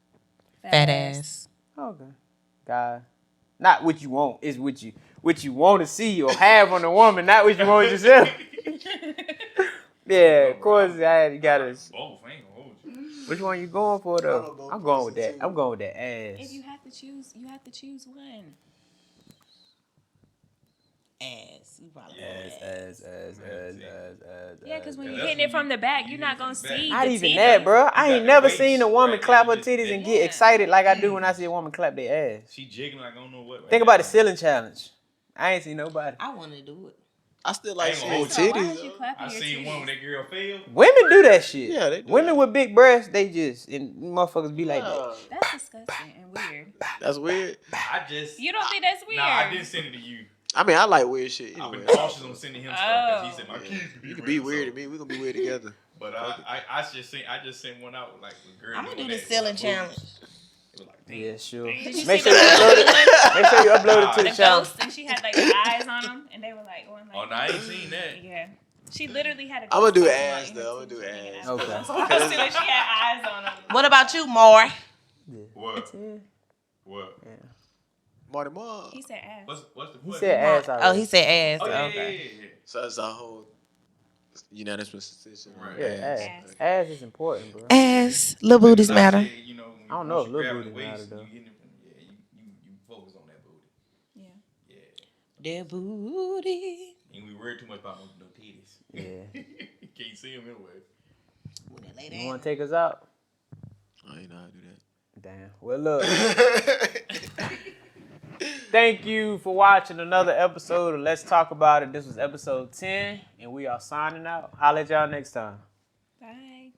Fat ass. Okay, guy, not what you want, is what you want to see or have on a woman, not what you want yourself. Yeah, of course, you gotta. Both, I ain't gonna hold you. Which one you going for I though? don't go I'm going with person that. too. I'm going with that ass. If you have to choose, you have to choose one. Ass. You probably Ass. Yeah, because when Yeah, you're that's hitting when it from the back, you're not hit it gonna from the back. see Not the even titties. that, bro. I got ain't the never waist seen a woman right clap her there. titties and Yeah. get excited like I do when I see a woman clap their ass. She jiggling like I don't know what. Think about the ceiling challenge. I ain't seen nobody. I want to do it. I still I like ain't seeing gonna hold So why titties. is you though. clapping I your seen one when titties? that girl failed. Women do that shit. Yeah, they do Women that. with big breasts, they just and motherfuckers be like that. Nah, That's disgusting and weird. that's weird. I just. You don't think that's weird? Nah, I didn't send it to you. I mean, I like weird shit. I've been Anyway. cautious on sending him stuff because he said my Oh. kids can be You can be weird, weird so- to me. We gonna be weird together. But I just sent one out with like with girls. I'm gonna do doing the that. ceiling Like, challenge. It was like, damn. Yeah, sure. Did you Make see sure you the upload it. Make sure you upload it to the the channel. ghost, and she had like the eyes on them, and they were like going like. Oh, no, I ain't seen that. Yeah, she literally had a. I'ma do ghost ass, in her though. I'ma titties do hanging ass. out. Okay. As soon as she had eyes on them. What about you, Mar? What? Yeah. What? Marty Moore. He said ass. What's the He question? said ass already. Oh, he said ass. Oh, yeah, Okay. yeah. So it's a whole unanimous decision. Right. Yeah, Ass. ass. Ass is important, bro. Ass. Little booties Because I matter. said, you know, when I don't know once if you little grab the booty waist, matter, though. You, getting it from, yeah, you focus on that booty. Yeah. Yeah. That booty. And we worry too much about no titties. Yeah. Can't see them anyway. You want to take us out? I ain't know how to do that. Damn. Well, look. Thank you for watching another episode of Let's Talk About It. This was episode 10, and we are signing out. Holla at y'all next time. Bye.